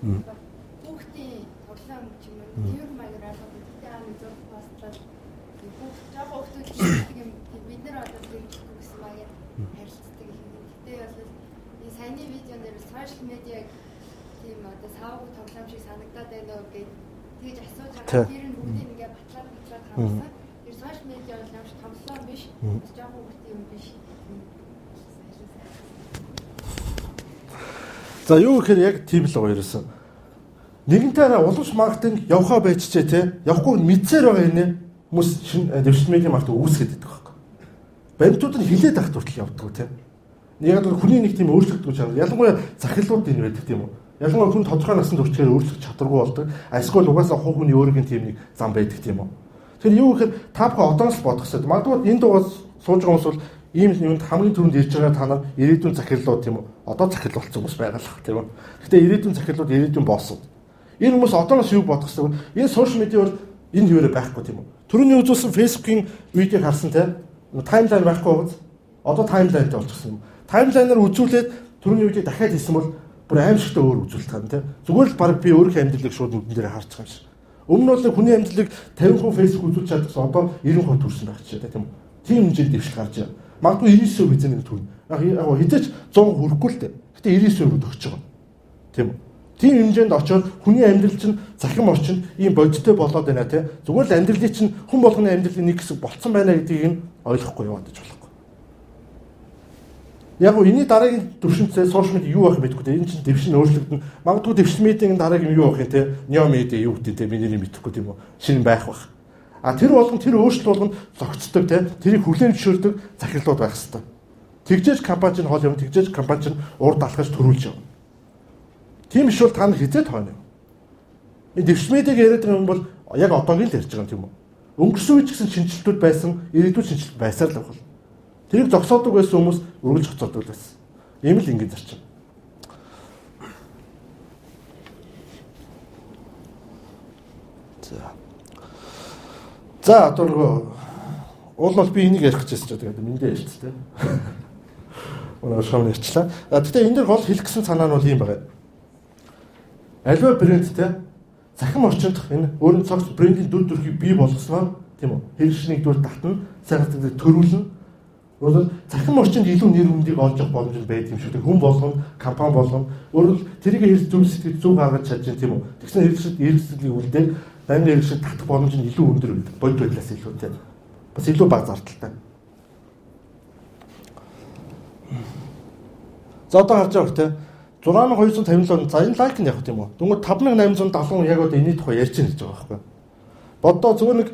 За. Хүүхдийн тоглоом ч юм уу тэр маягаар алгадтай аим зөв бастлал жоо хүүхдүүд юм бид нар одоо тэгж гэсэн маягаар харилцдаг их. Гэтэ бол энэ саяны видеон дээр сошиал медиаг тийм одоо савгүй тоглоом шиг санагдаад байна уу гэж тэгж асууж байгаа. Тэр нь бүгдийг ингээ батлаад харуулсан. Тэр сошиал медиа бол ямар ч тоглоом биш. Жоо хүүхдийн юм биш. За юу гэхээр яг тийм л байгаа ерөөсөн. Нэгэнтээ уламж маркетинг явахаа байчжээ те. Явахгүй мэдсээр байгаа юм хүмүүс шинэ дэвшил медиа маркетинг үүсгээд байдаг байхгүй. Баримтууд нь хилээд ах хүртэл явдаг те. Яг л хүний нэг тийм өөрчлөгдөж чанар. Ялангуяа захирлууд энэ байдаг тийм үү. Ялангуяа хүн тодорхой насанд хүрчээр өөрчлөх чадваргүй болдог. Эсвэл угаасаа хуу хүний өөрийн тийм нэг зам байдаг тийм үү. Тэгэхээр юу гэхээр та бүхэн одоос л бодох хэрэгтэй. Магадгүй энэ дугаас сууж байгаа хүмүүс бол ийм юунд хамгийн түрүүнд ирж байгаа та нар ирээдүйн захирлууд тийм үү. Одоо захирал болсон хүмүүс байгаа л тийм үү. Гэтэ ирээдүйн захирлууд ирээдүйн боссууд. Энэ хүмүүс одооноос юу бодох хэрэгтэй. Энэ сошиал медиа бол энэ юурэ байхгүй тийм үү. Түрүүний үзүүлсэн Facebook-ийн видеог харсан те. Таймлайн байхгүй гоц. Одоо таймлайнтай болчихсон юм. Таймлайнаар үзүүлээд түрүүний видеог дахиад хийсэн бол бүр аимшигтай өөр үзүүлэлт хаана те. Зүгээр л баг би өөрийнхөө амьдралыг шууд нүдэн дээр харж байгаа юм шиг. Өмнө нь бол хүний амьдралыг 50% Facebook үзүүлж чадсан одоо 90% төрсөн байх ч тийм үү. Тийм хэмжээнд дэвшил гарч байгаа. Магадгүй 99% эзэн нэг төрнө. Яг хизээч 100 хүрэхгүй л дээ. Гэтэ 99% өгч байгаа. Тийм үү. Тийм хэмжээнд очоод хүний амьдрал чинь захим орчин ийм бодиттой болоод байна те. Зүгээр л амьдралыг чинь хүн болгоны амьдралын нэг хэсэг болцсон байна гэдгийг нь ойлгохгүй яваад ч болохгүй. Яг нь энэний дараагийн төвшөнцөө сошиал медиа юу байх мэдгүй те. Энэ чинь дэвшин өөрчлөгдөн. Магадгүй дэвшил медиагийн дараагийн юу байх юм те. Нео медиа юу гэдэг те. Миний мэдэхгүй тийм үү. Шинэ байх бах. Тэр болгон тэр өөрчлөлт болгон зогцдог те. Тэрийг хүлээн зөвшөөрдөг захирлууд байх хэрэгтэй. Тэгжээж компани чинь хол юм. Тэгжээж компани чинь урд алхаж төрүүлж явна. Тийм биш бол та нар хизээ тооно. Энэ дэвшил медиаг яриад байгаа юм бол яг одоогийн л ярьж байгаа юм тийм үү? Өнгөрсөн үеч гэсэн шинжилтүүд байсан, ирээдүйн шинжилт байсаар л байна. Тэрийг зогсоодог байсан хүмүүс үргэлж хоцордог байсан. Ийм л ингэ зарчим. За одоо уул бол би энийг ярих гэжсэн ч тэгээд мэндээ ярьчихлаа. Өнөө шавны ярьчлаа. Гэхдээ энэ дээр гол хэлэх гэсэн санаа нь бол ийм байгаа. Аливаа брэндтэй захим орчинд энэ өөрийн цогц брендийн дүр төрхийг бий болгосноор тийм үү хэрэгшнийг дүр татна сайхан төрүүлнэ. Өөрөөр захим орчинд илүү нэр хүндийг олж авах боломж байд юм шиг хүн болгоно компани болгоно өөрөөр тэрийг хэрэг зөв сэтгэл зөв гаргаж чадж тийм үү тэгсэн хэрэгсэлийг үлдээх байнгын хэрэгсэл татах боломж нь илүү өндөр байдаг бодит байдлаас илүү тийм бас илүү бага зардалтай. За одоо харж байгаа хөтэй 6257 за энэ лайк нь яг тийм үү. Дүнгээр 5870 яг одоо энэний тухай ярьж байна гэж байгаа байхгүй. Боддоо зөвхөн нэг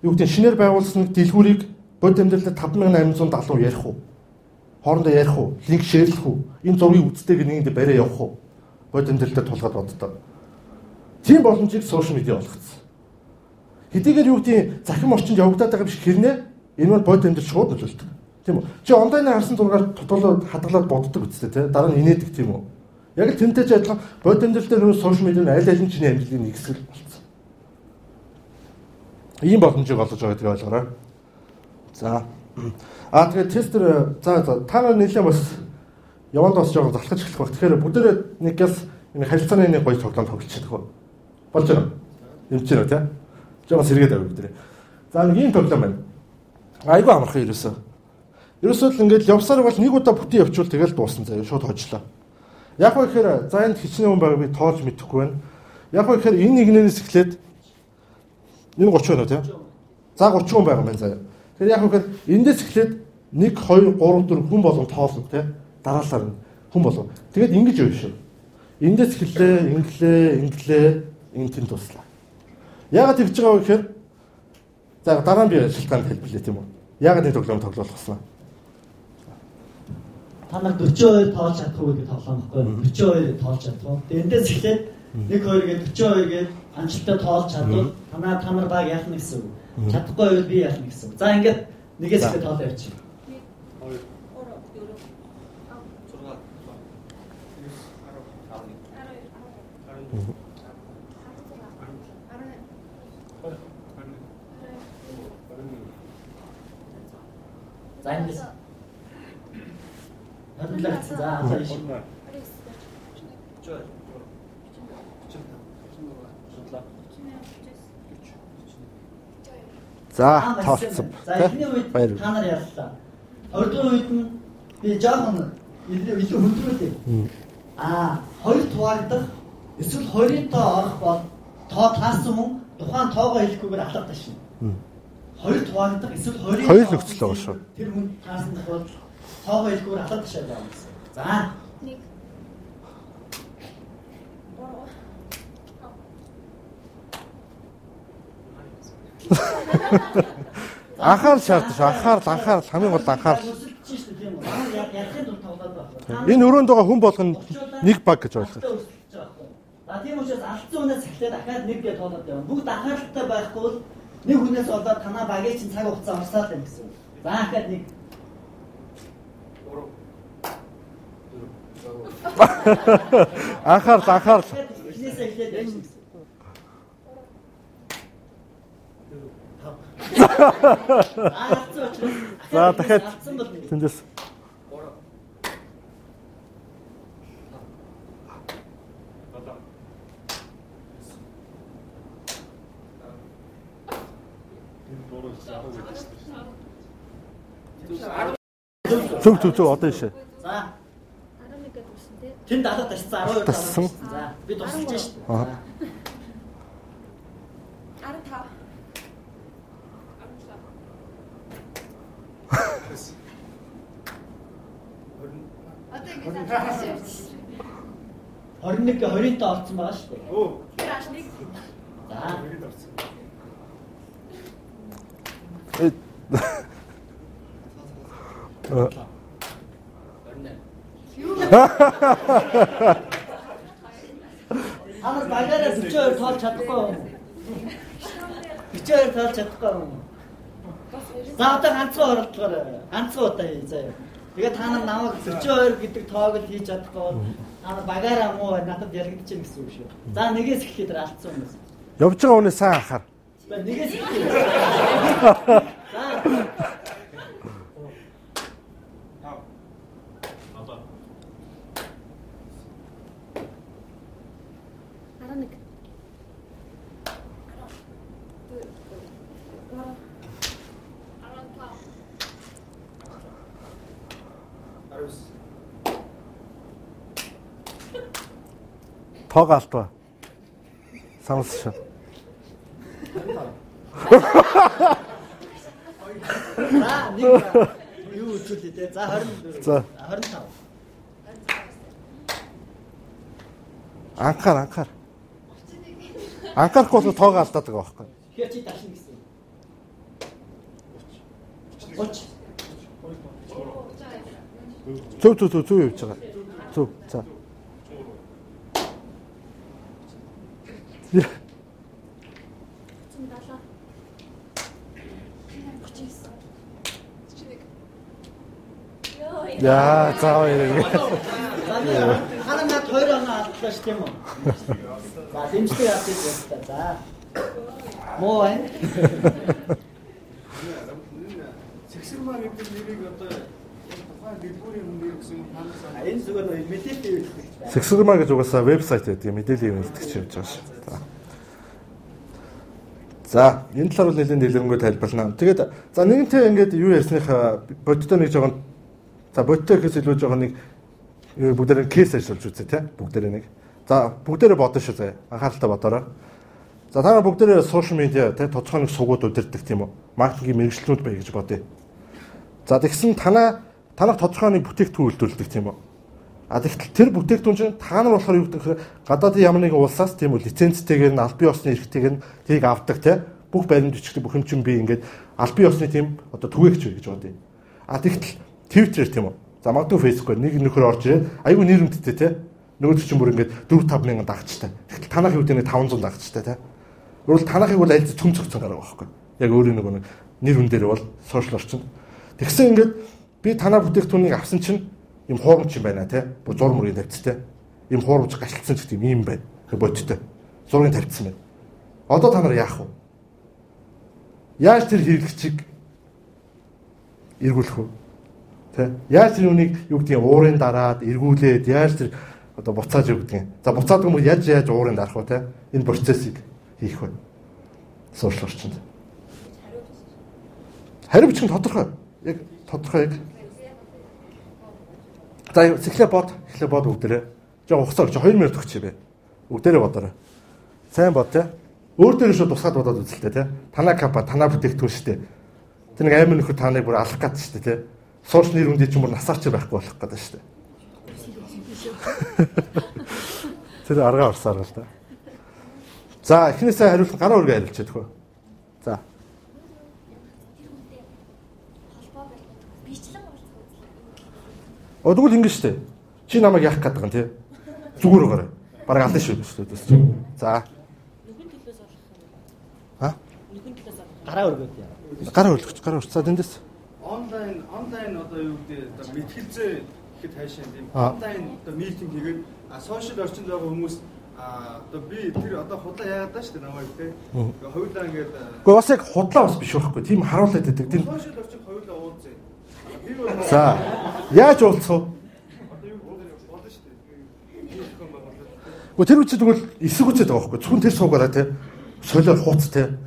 юу гэдэг шинээр байгуулсан нэг дэлгүүрийг бод амьдралд 5870 ярих уу? Хоорондоо ярих уу? Линк шеэрлэх үү? Энэ зургийг үзтэйг нэгэнд бариа явах уу? Бод амьдралд тулгаад боддоо. Тийм боломжийг сошиал медиа олгоцсон. Хэдийгээр юу гэдэг захим орчинд явагдаад байгаа биш хэрнээ энэ бол бод амьдрал шууд нөлөөлдөг. Тийм үү? Чи онлайнаар харсан зургаар тутуулаад хадгалаад боддог үстэй те. Дараа нь инээдэг тийм үү? Яг л тэнтэй ч адилхан бод амьдрал дээр нөө сошиал медиа аль аль нь чиний амьдралын нэг хэсэг болсон. Ийм боломжийг олгож байгаа гэдгийг ойлгоорой. За. Тэгээд тестер за та нар нэлээд бас яванд бас жоохон залхаж эхлэх баг. Тэгэхээр бүгдээрээ нэг газ энэ харилцааны нэг гоё тоглоом тоглож чадах уу? Болж байна. Юмч нэ тий. Жоохон сэргээд авъя бүгдээрээ. За нэг ийм тоглоом байна. Айгу амархан ерөөсөө. Ерөөсөө л ингээд явсаар бол нэг удаа бүтэн явуул тэгэл дууссан заяа шууд хожлоо. Яг ба гэхээр за энд хичнээн хүн байгааг би тоолж мэдэхгүй байна. Яг ба гэхээр энэ нэгнээс эхлээд энэ 30 байна уу тий? За 30 хүн байгаа юм байна заяа. Тэгэхээр яг гэхээр эндээс эхлээд 1 2 3 4 хүн болгон тоолно тий? Дараалал нь хүн болгон. Тэгээд ингэж явна шүү. Эндээс эхэллээ, инглээ, энэ тэнд туслаа. Яагаад тэгж байгаа вэ гэхээр за дараа нь би шалтгаан хэлбэлээ тийм үү? Яагаад энэ тоглоом тоглох болсон аа? Та нар 42 тоолж чадах уу гэдэг тоглоом байхгүй 42 тоолж чадах уу. Тэгээд эндээс эхлээд 1 2 гээд 42 гээд анчилтаа тоолж чадвал та нар баг яах нь гэсэн үг. Чадахгүй байвал би яах нь гэсэн үг. За ингээд нэгээс эхлээд тоолоо явчих. 2 За эндээс За тоолцсон. За эхний үед та нар ярьлаа. 20 дугаар үед нь би жоохон илүү хөндрүүлээ. 2 тугаагдах эсвэл 2-ын тоо орох бол тоо таасан хүн тухайн тоогоо хэлэхгүйгээр алга ташна. 2 тугаагдах эсвэл 2-ын хоёр нөхцөл байгаа шүү. Тэр хүн таасан бол тоогоо хэлэхгүйгээр алга ташаад байгаа юм. За 1 Анхаарал шаардаж, анхаарал хамгийн гол анхаарал. Энэ өрөөнд байгаа хүн болгоно 1 баг гэж ойлгоо. За тийм учраас алдсан хүнээс эхлээд дахиад 1 гэж тоолоод явна. Бүгд анхааралтай байхгүй бол 1 хүнээс болоод танаа багийн чинь цаг хугацаа орсаад байна гэсэн. За дахиад 1 Анхаарал. эхнээсээ эхлээд явна гэсэн. За дахиад тэндээс Зүг одоо ишээ. За 11 гэдэг үсэн тий. тэнд алга ташсан 12 тассан. За би тусалж шээ. 15 Одоо ингэж авчихсан. 21 20-ын тоо орсон байгаа шүү дээ. Оо. Тэр аш 1 За Ирээд орсон. Хамар багаараа 42 тоолж чадахгүй юм. 42 тоолж чадахгүй юм. За одоо ганцхан удаа хий заяа. Тэгээд та нар намайг 42 гэдэг тоог л хийж чадахгүй бол та нар багаараа муу надад яригдчих юм гэсэн үг шүү. За нэгээс эхлэхэд алдсан юм. явж байгаа хүнээ сайн анхаар. Нэгээс эхлэхэд. Тоог алдва. Самс шүү. За нэг юу үзүүлээ те. За 24. За 25. Анхаар. Анхаарахгүй бол тоогоо алдаад байгаа байхгүй. Тэгэхээр чи дашна гэсэн. Оч. Зөв явж байгаа. Зөв. За. Яа, цааваа ярив. Хана над 2 оноо алдлаа ш тийм үү? За, дэмжлэг авчих гэсэн. За. Муу байна. Сексэрмаа гэдэг нэрийг одоо тухайн дэлгүүрийн хүн гэсэн танаас Энэ зүгээр мэдээлэл өгөх. Сексэрмаа гэж угаасаа вебсайт байдаг мэдээлэл өгдөг явж байгаа ш. За, энэ талаар бол нэлээд дэлгэрэнгүй тайлбарлана. Тэгээд за нэгэнтээ ингээд юу ярьсныхаа бодтой нэг жоохон за бодтой гэхээс илүү жоохон нэг бүгдээрээ кейс ажиллаж үзье тий бүгдээрээ нэг. За бүгдээрээ бодно шүү заяа. Анхааралтай бодоорой. За та нар бүгдээрээ сошиал медиа тий тодорхой нэг сугууд удирдах тийм үү? Маркетингийн мэргэжлүүд бай гэж бодъё. За тэгсэн танах тодорхой нэг бүтээгдэхүүн үйлдвэрлэдэг тийм үү? А тэгтэл тэр бүтээгдэхүүн чинь та нар болохоор юу гэдэг вэ? Гадаадын ямар нэгэн улсаас тийм үү лицензтэйгээр нь аль бие усны эрхтэйгээр нь тийг авдаг тий бүх баримт бичгдэг бүх юм чинь би ингээд аль бие усны тийм одоо түгээгч вэ гэж бодъё. А тэгтэл Twitter тийм үү? За магадгүй Facebook-оор нэг нөхөр орж ирээ. Айгүй нэр хүндтэй те. Нөгөөд чинь бүр ингээд 4-5 мянган дагчтай. Тэгтэл танах юу гэдэг нэг 500 дагчтай те. Өөрөлд танахыг бол аль цөм цогцсон гараа байхгүй. Яг өөрийн нэг нэр хүн дээр бол сошиал орчинд. Тэгсэн ингээд би танаа бүтээгдэхүүнийг авсан чинь юм хуурамч юм байна те. Бүр зур мөрийн тавьцтай. Юм хуурамч гашилтсан ч гэдэг юм байна. Бодтой. Зургийг тавьчихсан байна. Одоо та нар яах вэ? Яаж тэр хэрэглэгчийг эргүүлэх вэ? Яаж тэр үнийг юу гэдгийг уурын дараад эргүүлээд яаж тэр одоо буцааж юу гэдгийг. За буцаад юм яаж уурын дарах вэ те? Энэ процессыг хийх вэ? Сошиал орчинд. Хариу бичих нь тодорхой. Яг тодорхой яг. За эхлээ бод бүгдээрээ. Жоо хугацаа өгч 2 минут өгч бэ. Бүгдээрээ бодоорой. Сайн бод те. Өөр дээр шүү тусгаад бодоод үзэлтэй те. Танаа компани, танаа бүтээгдэхүүн штэ. Тэр нэг аймаг нөхөр таныг бүр алах гэдэг штэ те. Сууч нэр үндий ч юм уу насаарч байхгүй болох гэдэг шүү дээ. Тэр аргаа орсаар л да. За эхнээсээ хариулт гараа өргөө хариулчих хөө. За. Тэгвэл ингэ шүү дээ. Чи намайг яах гэдэг юм те. Зүгээр өгөөрэй. Бараг алын шүү дээ. За. Нүхэн төлөөс орлох юм. Ха? Нүхэн төлөөс орлох. Гараа өргөд яа. Гараа өргөж. За тэндээс. онлайн одоо юу гэдэг одоо мэтгэлзээ гэхэд хайшаа тийм онлайн одоо митинг хийгээд сошиал орчинд байгаа хүмүүс одоо би тэр одоо худлаа яагаад даа шүү дээ намайг те. Хоёулаа ингээд Гэхдээ бас яг худлаа бас биш байхгүй. Тийм харуулдаг гэдэг. Тийм сошиал орчинд хоёулаа уулзъя. За. Яаж уулзах вэ? Одоо юу болно шүү дээ. Гэхдээ тэр үчид тэгвэл эсэг үчээд байгаа байхгүй. Зөвхөн тэр суугаараа те. Солиор хууц те.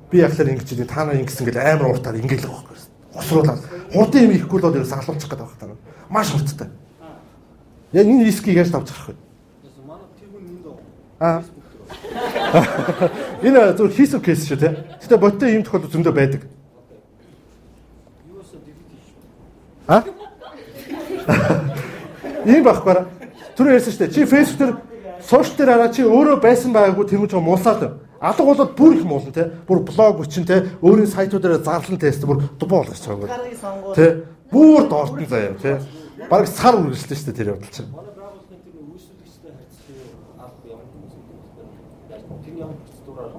Би яхалаар ингэж ийм та нар ингэсэн гэл амар уртаар ингээл байгаа байхгүй. Хосруулаад хурдан юм ихгүй л дээрээс алуулчих гэдэг байна. Маш хурдтай. Яг энэ рискийг яаж давж гарах вэ? Манай тэр хүн энд Аа. Энэ зөв хийсв кейс шүү те. Гэтэ бодтой ийм тохиолдол зөндөө байдаг. юусаа дэгдэж шүү. Аа? Ийм байхгүй. Түр ярьсан шүү дээ. Чи фейсбુક дээр сошиал дээр хараа чи өөрөө байсан байгаагүй тэр хүн ч муусаад алга болоод бүр их муулна те. Бүр блог өчн те. Өөрийн сайтуудаараа зарлан тест бүр дубоо болгож байгаа. Тэ. Бүр доортон заяа те. Бараг сар үргэлжлэн шүү дээ тэр явдал чинь. Манай байгууллагын тэр үйлчлэгчтэй харьцсан авах юм хүмүүс тэр ямар процедураар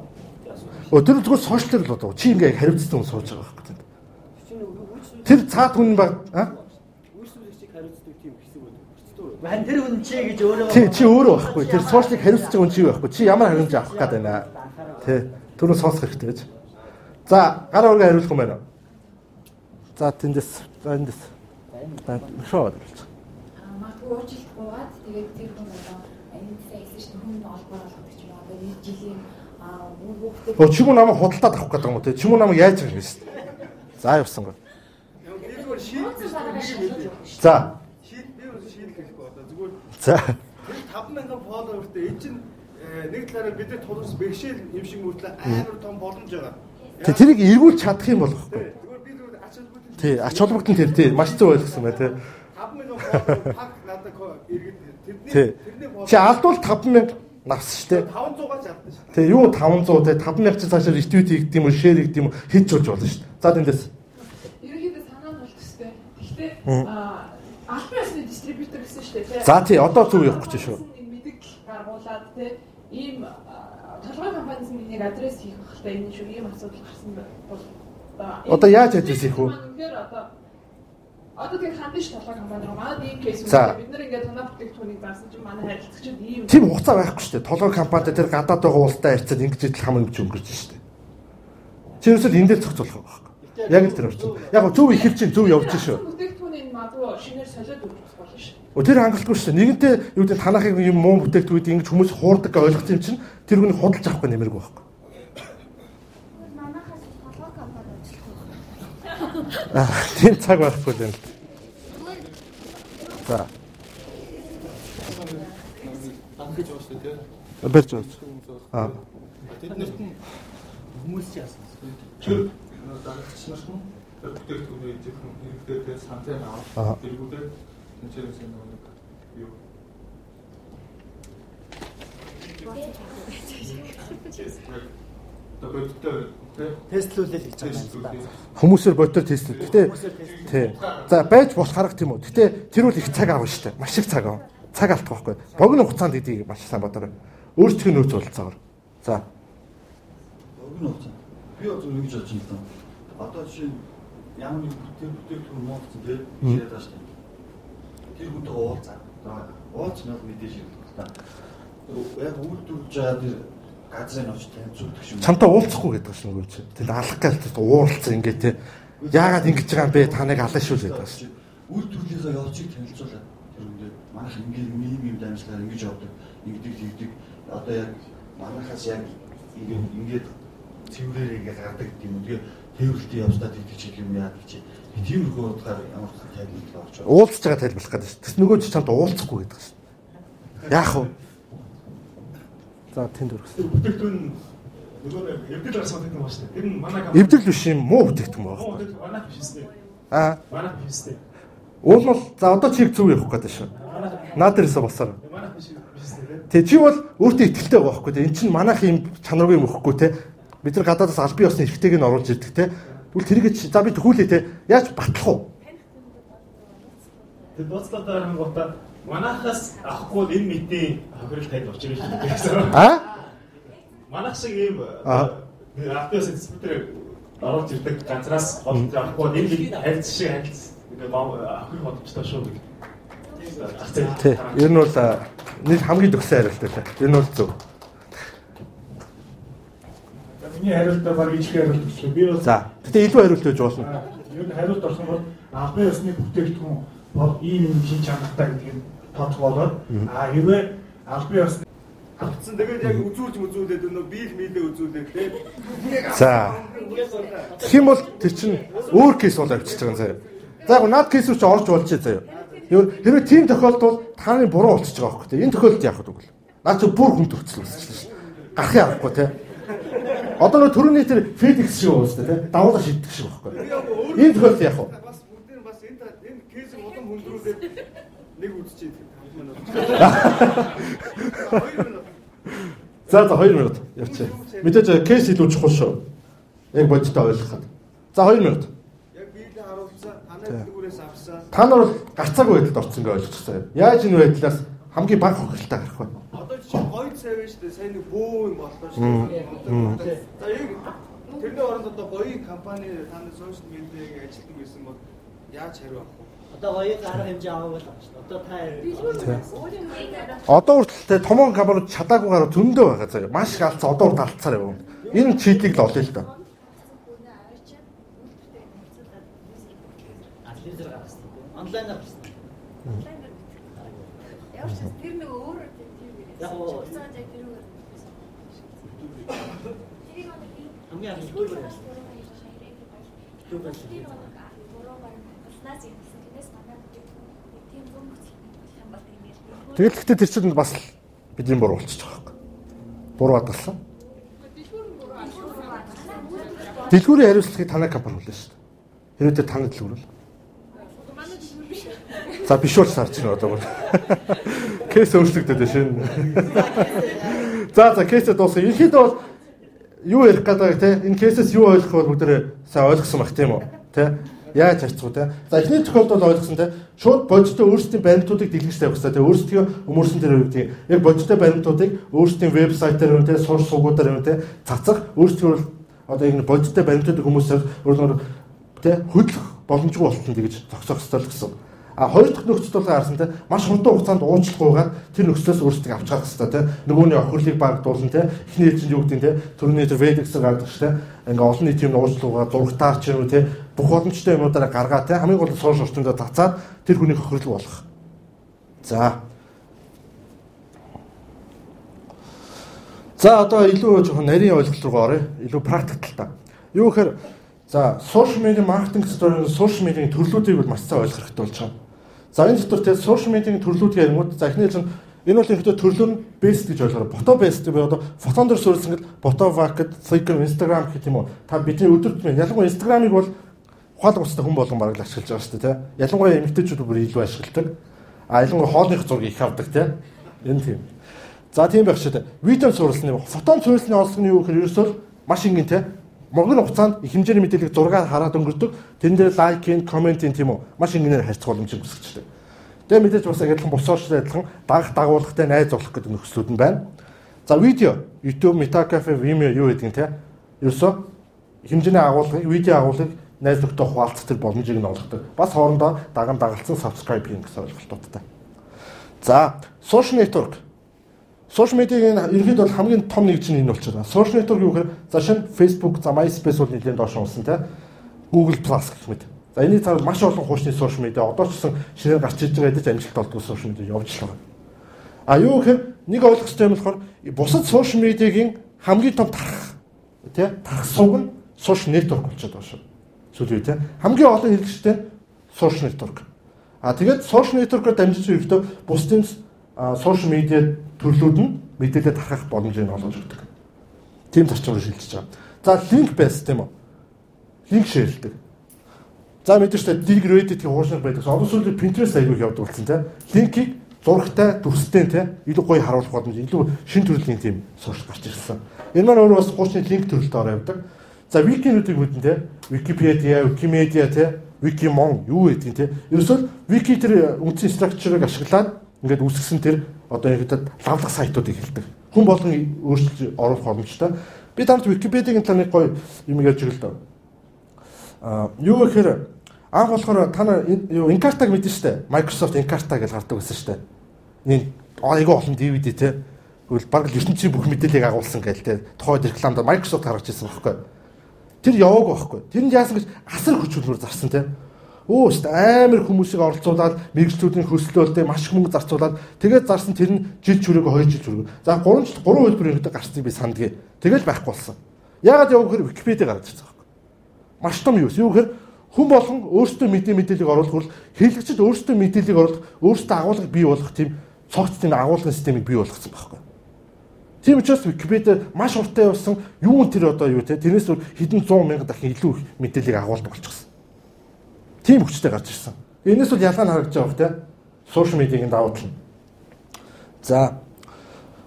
Тэр зүгээр сошиал дээр л бодоо. Чи ингээ хариуцсан хүн сууж байгаа байхгүй те. Тэр цаад хүн баг үйлчлэгчийг хариуцдаг тийм хэсэг байдаг. Процедур. Ван тэр хүн чи гэж өөрөө чи өөрөө байхгүй. Тэр сошиалыг хариуцж байгаа хүн чи байхгүй. Чи ямар хариуцж авах гээд байна. Тэ. Түрүү сонсох хэрэгтэй гэж. За, гараа өргө хариулах юм байна. За, тэндээс. Шууд. Магадгүй уучлалт гуйгаад тэгээд тэр хүн одоо энэ сайсэн чинь хүн олбоор болгодог ч юм уу. Одоо нэг жилийн хүүхдээ Чи муу намайг худалдаад авах гэдэг юм уу те? Чи муу намайг яаж ирэх юм бэ? За, явсан гоо. Би зүгээр шийдэл. За. Шийдэл гэхгүй одоо зүгээр. За. 50000 фолловертэй энэ чинь нэг талаараа бид нар тулгас бэрхшээл юм шиг мөртлөө амар том боломж байгаа. Тэрийг эргүүлж чадах юм бол гэхгүй. Зүгээр би зүгээр ач холбогдол. Тий, ач холбогдол тэр тий маш зөв ойлгосон бай тий. 50000 фолловер пак надад иргэд Тий. Чи алдвал 50000 навс шүү дээ. 500-аас яддаг шүү. Тэгээ юу 500 тэгээ 5000 ч цаашаа ретвит хийгдэв юм уу, шеэр хийгдэв юм уу хийж чуулж болно шүү дээ. За тэндээс. Ерөнхийдөө санаа нь болчих ёстой. Гэхдээ албан ёсны дистрибьютор гэсэн шүү дээ. За тий одоо зөв явах гэж шүү. Мэдээлэл гаргуулад тий ийм толгой компанис нэг адрес хийх хэрэгтэй энэ шүү. Ийм асуудал гарсан бол одоо яаж адрес хийх вэ? Тэгэхээр одоо тийм хандаж толгой компани руу манад ийм кейс үүсээ бид нар ингээд танаа бүтээгдэхүүнийг зарсан чинь манай харилцагчид ийм тийм хугацаа байхгүй шүү дээ. Толгой компанитай тэр гадаад байгаа улстай харьцаад ингэж идэл хам юмч өнгөрч шүү дээ. Чинээсээ энэ дээр зохицуулах байхгүй. Яг л тэр орчин. Яг зөв ихэл чинь зөв явж шүү. Бүтээгдэхүүнийг магадгүй шинээр солиод өгөх болно шүү. Тэр хангалтгүй шүү дээ. Нэгэнтээ юу гэдэг танахыг юм муу бүтээгдэхүүд ингэж хүмүүс хуурдаг гэж ойлгох юм чинь тэр хүний худалж авахгүй нэмэргүй байхгүй. Манайхаас толгой компани ажиллах. Тийм цаг байхгүй л юм. За. Амгиж байгаа шүү дээ. Барьж байгаа. Тэднэрт нь Хүмүүс ч яасан. чи дарагч нар нь бүтээгдэхүүний зөвхөн хэрэгтэй сантай авах тэргүүдээ энэ чирээс нэг юу Тестлүүлэл гэж байгаа юм. Хүмүүсээр ботор тестлээ. Гэтэ тий. За байж болох харах тийм үү. Гэтэ тэр үл их цаг аав штэ. Маш их цаг аав. Цаг алдах байхгүй. Богино хугацаанд гэдгийг маш сайн бодорой. Өөрсдөө нөөц болцоогоор. За. Богино хугацаа. Би зөв ингэж бодож байна. Одоо жишээ ямар нэг бүтээгдэхүүн моцсон тий. Яриад байгаа штэ. Тэр хүнтэй уулзаа. Уулзнаа мэдээж ирэх та. Яг үйлдвэрлэж байгаа тэр газрын очиж танилцуулдаг юм. Чамтай уулзахгүй гэдэг шин нөгөө чи. Тэнд алах гэж уулзсан ингээ тий. Яагаад ингэж байгаа юм бэ? Таныг алаа шүү гэдэг шин. Үйлдвэрлэлийнхаа явцыг танилцуулаад тэр үндэ манайх ийм дамжлагаар ингэж явдаг. Ингэдэг хийдэг. Одоо яг манайхаас яг ингээд цэврээр ингээ гардаг гэдэг юм. Тэгээ тээвэрлэлтийн явцдаа тэгчих юм яадаг чи. Тиймэрхүү утгаар ямар ч тайлбарлалт авч байгаа. Уулзж байгаа тайлбарлах гэдэг шин. Тэс нөгөө чи чамтай уулзахгүй гэдэг шин. Яах вэ? За тэнд өргөсөн. Бүтээгдэхүүн нөгөө эвдэл гарсан гэдэг юм байна шүү дээ. Тэр нь манай компани эвдэл биш юм муу бүтээгдэхүүн байна. Манай биш үстэй. Манай биш үстэй. Уул нь за одоо чиг зөв явах гэдэг шүү. Наад дээрээс босоор. Манай биш үстэй. Тэг чи бол өөртөө ихтэй байгаа байхгүй те. Энд чинь манайх юм чанаргүй юм өгөхгүй те. Бид нар гадаадаас албан ёсны эрхтэйг нь оруулж ирдэг те. Тэгвэл тэрийг за би төхүүлээ те. Яаж батлах вэ? Тэг доцлоо юм гота манайхаас авахгүй энэ мэдээ хохирол танд очиж ирсэн. Манайх шиг ийм автобус дистрибьютор оруулж ирдэг ганцраас голд авахгүй энэ харьц шиг харьц хохирол бодчихлоо шүү гэх. Тий. Ер нь бол нэг хамгийн төгсөө хариулт байлаа. Ер нь бол зөв. Миний хариултаа баг ижих хариулт өчлөө. Би бол за. Гэтэ илүү хариулт өгж болно. Ер нь хариулт орсон бол албан ёсны бүтээгдэхүүн бол ийм шин чанартай гэдгийг тодорхой болоод хэрвээ албан ёсны авцсан тэгээд яг үзүүлээд өнөө биел мэлээ үзүүлээд тийм. За. Тэгэх юм бол тэр чинь өөр кейс бол авчиж байгаа юм заяа. За яг наад кейс рүү чи орж болж заяа. Хэрвээ тийм тохиолдолд тааны буруу болчихж байгаа байхгүй тийм. Энэ тохиолдолд яах вэ гэвэл? Наад чи бүр хүн төгсөл үүсчихлээ шүү. Гарахын аргагүй тийм. Одоо нөө түрүүний тэр FedEx шиг уустай тийм. Давуулаа шийддэг шиг байхгүй. Энэ тохиолдолд яах вэ? Бас бүгдээр бас энэ кейсийг улам хүндрүүлээд нэг үзчихээ. За 2 минут явчих. Мэдээж кейс илүү чухал шүү. Яг бодиттой ойлгоход. За 2 минут. Яг биелээ харуулсан, танай дэлгүүрээс авсан. Та нар бол гарцаагүй байдалд орсон гэж ойлгочихсон. Яаж энэ байдлаас хамгийн бага хохиролтой гарах вэ? Одоо чинь гоё цайвэн шүү дээ. Сайн нэг бөө юм боллоо шүү дээ. За яг тэрний оронд одоо гоё компани таны сошиал медиаг ажилладаг гэсэн бол яаж хариу авах вэ? Одоо гоё арга хэмжээ авах болно шүү дээ. Одоо та одоо хүртэл томон камерууд чадаагүй гараа зөндөө байгаа заяа. Маш их алдсан одоо хүртэл алдсаар явна. Энэ чийлийг л олъё л доо. Онлайнаар байна. Ямар ч тэр нэг өөр тийм яг оо хамгийн анх тэгэл гэхдээ тэр чинь бас бидний буруу болчихж байгаа байхгүй. Буруу хадгалсан. Дэлгүүрийн хариуцлагыг танай компани хүлээн шүү дээ. Хэрвээ тэр танай дэлгүүр бол. За биш бол сарч байна одоо. Кейс өөрчлөгдөд шин. За кейсээ дуусгая. Ерөнхийдөө бол юу ярих гэдэг те энэ кейсээс юу ойлгох бол бүгдээ сайн ойлгосон баг тийм үү те яаж харьцуу те за эхний тохиолдолд ойлгосон те шууд бодиттой өөрсдийн баримтуудыг дэлгэж тавих хэрэгтэй те өөрсдөө өмөрсөн тэр үгдийг яг бодиттой баримтуудыг өөрсдийн вебсайтаар те сошиал сувгуудаар те цацах өөрсдөө одоо яг бодиттой баримтуудыг хүмүүсээс өөрөөр те хөдлөх боломжгүй болсон гэж зогсоох хэрэгтэй л гэсэн. А хоёр дахь нөхцөл бол харсан те маш хурдан хугацаанд уучлахгүйгээр тэр нөхцлөөс өөрсдөө авч гарах хэрэгтэй те нөгөөний охирлыг багтуулсан те эхний ээлжинд юу гэдэг те төрний тэр ведексээр гардаг ш те ингээ олон нийтийн уучлахгүйгээр зургатаар ч юм уу те бүх боломжтой юмудаараа гаргаа те хамгийн гол сошиал орчиндөө тацаад тэр хүний охирлыг болох. За одоо илүү жоохон нарийн ойлголт руу оръё. Илүү практикл та. Юу гэхээр за сошиал медиа маркетинг стори сошиал медиагийн төрлүүдийг бол маш сайн ойлгох хэрэгтэй болж байгаа. За энэ дотор те сошиал медиагийн төрлүүд гэмүүд за эхний чинь энэ бол ихэнхдээ төрлөө нь бэст гэж ойлгоорой. Фото бэст би одоо фотон дээр суурилсан гэл фото вакет, фликер, инстаграм гэх юм уу. Та бидний өдөр тутмын ялангуяа инстаграмыг бол ухаалаг устай хүн болгон бараг л ашиглаж байгаа шүү дээ те. Ялангуяа эмэгтэйчүүд бүр илүү ашигладаг. А ялангуяа хоолных зургийг их авдаг те. Энэ тийм. За тийм байх шүү дээ. Видео суурилсан юм. Фотон суурилсны онцлог нь юу гэхээр ерөөсөө маш энгийн те. Монгол хугацаанд их хэмжээний мэдээлэл зургаар хараад өнгөрдөг. Тэн дээр лайк, коммент тийм үү. Маш энгийнээр харьцах боломжийг өсгөжтэй. Тэгээ мэдээж бас адилхан бус сошиал адилхан дагуулгатай найз зовлох гэдэг нөхцлүүд нь байна. За видео, YouTube, Metacafe, Vimeo юу гэдэг нь те. Ерөөсөө хэмжээний агуулгыг, видео агуулгыг найз нөхдөд хуваалцах тэр боломжийг нь олгодог. Бас хоорондоо дагалцсан subscribe хийн гэсэн ойлголтуудтай. За, social network. Сошиал медиагийн ерөнхийдөө бол хамгийн том нэг чинь энэ болчиход байна. Сошиал нэтворк юу гэхээр за шинэ Facebook, за MySpace бол нэлээд доош унсан те. Google Plus гэх мэт. За энэний цаавар маш олон хуучны сошиал медиа одоо ч гэсэн шинээр гарч иж байгаа гэдэг амжилт олдгоо сошиал медиа явж л байгаа. А юу гэхээр нэг ойлгох хэрэгтэй юм болохоор бусад сошиал медиагийн хамгийн том тарах те тарах сувг нь сошиал нэтворк болчиход байгаа шүү. Сүүлийн үе те хамгийн олон хэрэглэгчтэй сошиал нэтворк. А тэгээд сошиал нэтворкоор дамжиж ирэхдээ бусдын сошиал медиа төрлүүд нь мэдээлэл тархах боломжийг олгож өгдөг. Тийм зарчмаар шилжиж байгаа. За линк based тийм үү? Линк шеэрлдэг. За мэдээж та dig Reddit-ийн хуучныг байдаг. Одоо сүүлийн Pinterest аягүй явдаг болсон тийм. Линкийг зурагтай, дүрстэй тийм илүү гоё харуулах боломж, илүү шин төрлийн тийм сошиал гарч ирсэн. Энэ маань өөрөө бас хуучны линк төрөлд ороо явдаг. За wiki-нуудыг мэдэн тийм. Wikipedia, Wikimedia тийм, Wikimon юу гэдэг тийм. Ерөөсөө wiki тэр үндсэн structure-ыг ашиглаад ингээд үүсгэсэн тэр одоо яг лавлах сайтуудыг хэлдэг. Хүн болгон өөрчлөж оруулах боломжтой. Би тамд Википедигийн таныг гоё юм ярьж өгөл дөө. Юу гэхээр анх болохоор та нар юу Encarta мэдэн штэ. Microsoft Encarta гэж гардаг байсан штэ. Энэ айгүй олон DVD те. Тэгвэл баг ертөнцийн бүх мэдээллийг агуулсан гээл те. Тухайд рекламад Microsoft гаргаж ирсэн байхгүй. Тэр яваагүй байхгүй. Тэрэнд яасан гэж асар хүч хөлбөр зарсан те. Өөст амар хүмүүсийг оролцуулаад мэрэгчлүүдийн хөслөлтөд маш их мөнгө зарцуулаад тэгээд зарсан тэр нь жил чүрээгүй 2 жил чүрэг. За 3 хөлбөр ирэхэд гарцыг би сандгийг. Тэгэл байхгүй болсон. Яагаад яв гэхээр Википеди гарч ирсэн байхгүй. Маш том юу гэхээр хүн болгон өөрсдөө мэдээллийг оруулах бол хэрэглэгчид өөрсдөө мэдээллийг оруулах, өөрсдөө агуулгыг бий болгох тийм цогц тийм агуулгын системийг бий болгосон байхгүй. Тийм учраас Википеди маш уртаа явсан юу тэр одоо юу те тэрнээс хэдэн 100 мянга дахин илүү их мэдээллийг агуулдаг болчихсон. Тийм хүчтэй гарч ирсэн. Энэс бол ялгаа нь харагдаж байгаа те. Сошиал медиагийн давуу тал. За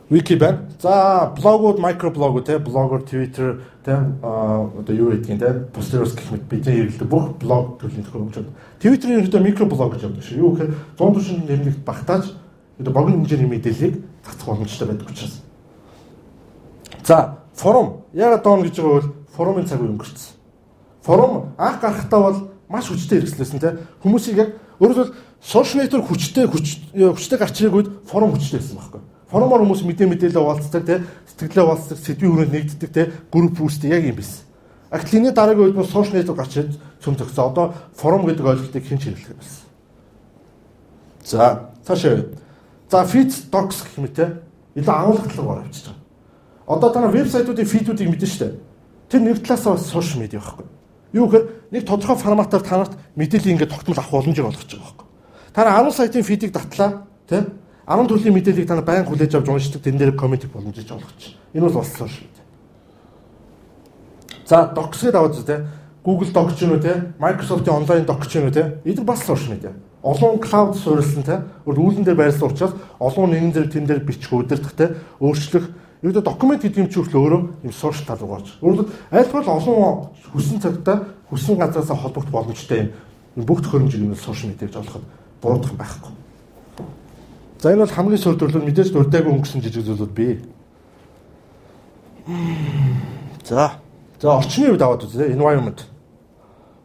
Wiki байна. За блогууд, микроблогууд те, блогер, Twitter те одоо юу гэдгийг те, Posteros гэх мэт бидний хэрэглэдэг бүх блог төрлийн төхөөрөмжүүд. Twitter-ийн ерөнхийдөө микроблог гэж явдаг шүү. Юу гэхээр 140 нэрнэгт багтааж одоо богино хэмжээний мэдээллийг татах боломжтой байдаг учраас. За форум. Яг доон гэж байгаа бол форумын цаг үе өнгөрцөн. Форум анх гарахтаа бол маш хүчтэй хэрэгслээсэн те. Хүмүүсийг яг өөрөөр хэлбэл сошиал нэтворк хүчтэй гарч ирэх үед форум хүчтэй байсан байхгүй. Форумоор хүмүүс мэдээлэл хуваалцдаг те, сэтгэлээ хуваалцдаг, сэдвийн хүрээнд нэгддэг те, групп үүсдэг яг юм биш. Гэтэл энэ дараагийн үед бас сошиал нэтворк гарч ирж цөм зогсоо. Одоо форум гэдэг ойлголтыг хэн ч хэрэглэх байсан. За цаашаа. За feed docs гэх мэт те. Илүү агуулгатлаг авчиж байгаа. Одоо та нар вебсайтуудын фидүүдийг мэднэ шүү дээ. Тэр нэг талаас бас сошиал медиа байхгүй. Юу гэхээр нэг тодорхой форматаар танарт мэдээлэл ингээд тогтмол авах боломжийг олгож байгаа байхгүй. Та нар 10 сайтын фидийг татлаа тий 10 төрлийн мэдээллийг та нар байнга хүлээж авч уншдаг тэн дээр коммент боломжийг олгож. Энэ бол болсон шүү дээ. За docs-ыг аваад тий Google Doc ч юм уу те, Microsoft-ийн онлайн doc ч юм уу те. Эдгээр бас social media. Олон cloud суурилсан те. Үүлэн дээр байрлал учраас олон нэгэн зэрэг тэн дээр бичих, удирдах те, өөрчлөх. Ердөө документ гэдэг юм чи хүртэл өөрөө юм social тал руу орж. Өөрөлд айлтгал олон хүссэн цагтаа хүссэн газараасаа холбогдох боломжтой юм бүх төхөөрөмжийг нь social media гэж ойлгоход буруудах байхгүй. За энэ бол хамгийн сөрөг төрлөөр мэдээж дурдаагүй өнгөрсөн жижиг зүйлүүд бий. За орчны үед аваад үзье environment.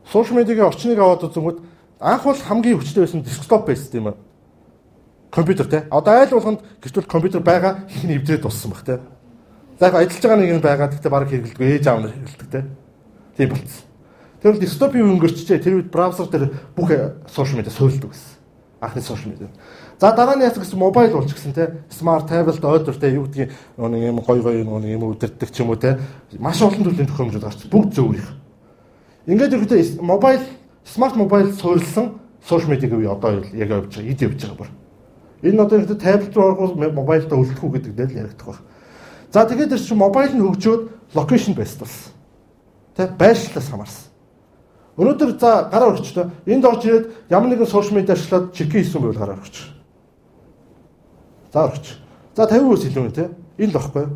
Social media-гийн орчныг аваад үзэнгүүт анх бол хамгийн хүчтэй байсан desktop based юм аа. Компьютер те. Одоо айл болгонд гэвч компьютер байгаа их нь эвдрээд туссан баг те. За яг ажиллаж байгаа нэг нь байгаа гэхдээ баг хэрэглэдэггүй ээж аав нар хэрэглэдэг те. Тийм болцсон. Тэр бол десктопын өнгөрчжээ. Тэр үед браузер дээр бүх social media суурилдаг гэсэн. Анхны social media. За дараа нь яасан гэсэн мобайл болчихсон те. Smart tablet ойдор те юу гэдгийг нэг юм гой юм өдөрдөг ч юм уу те. Маш олон төрлийн төхөөрөмжүүд гарч бүгд зөвөрөх. Ингээд ирэхдээ мобайл смарт мобайл суурилсан social media гэв одоо яг явж байгаа. Эд явж байгаа бүр. Энэ одоо ихтэй таблет руу оргол мобайлдаа үлдэх үү гэдэг дээр л яригдах баг. За тэгээд тэр чинь мобайл нь хөгжөөд локейшн based болсон. Тэ байршлаас хамаарсан. Өнөөдөр за гараа өргөчтэй энд орж ирээд ямар нэгэн сошиал медиа ашиглаад чекин хийсэн байвал гараа өргөч. За өргөч. За 50% илүү нэ тэ. Энэ л багхгүй.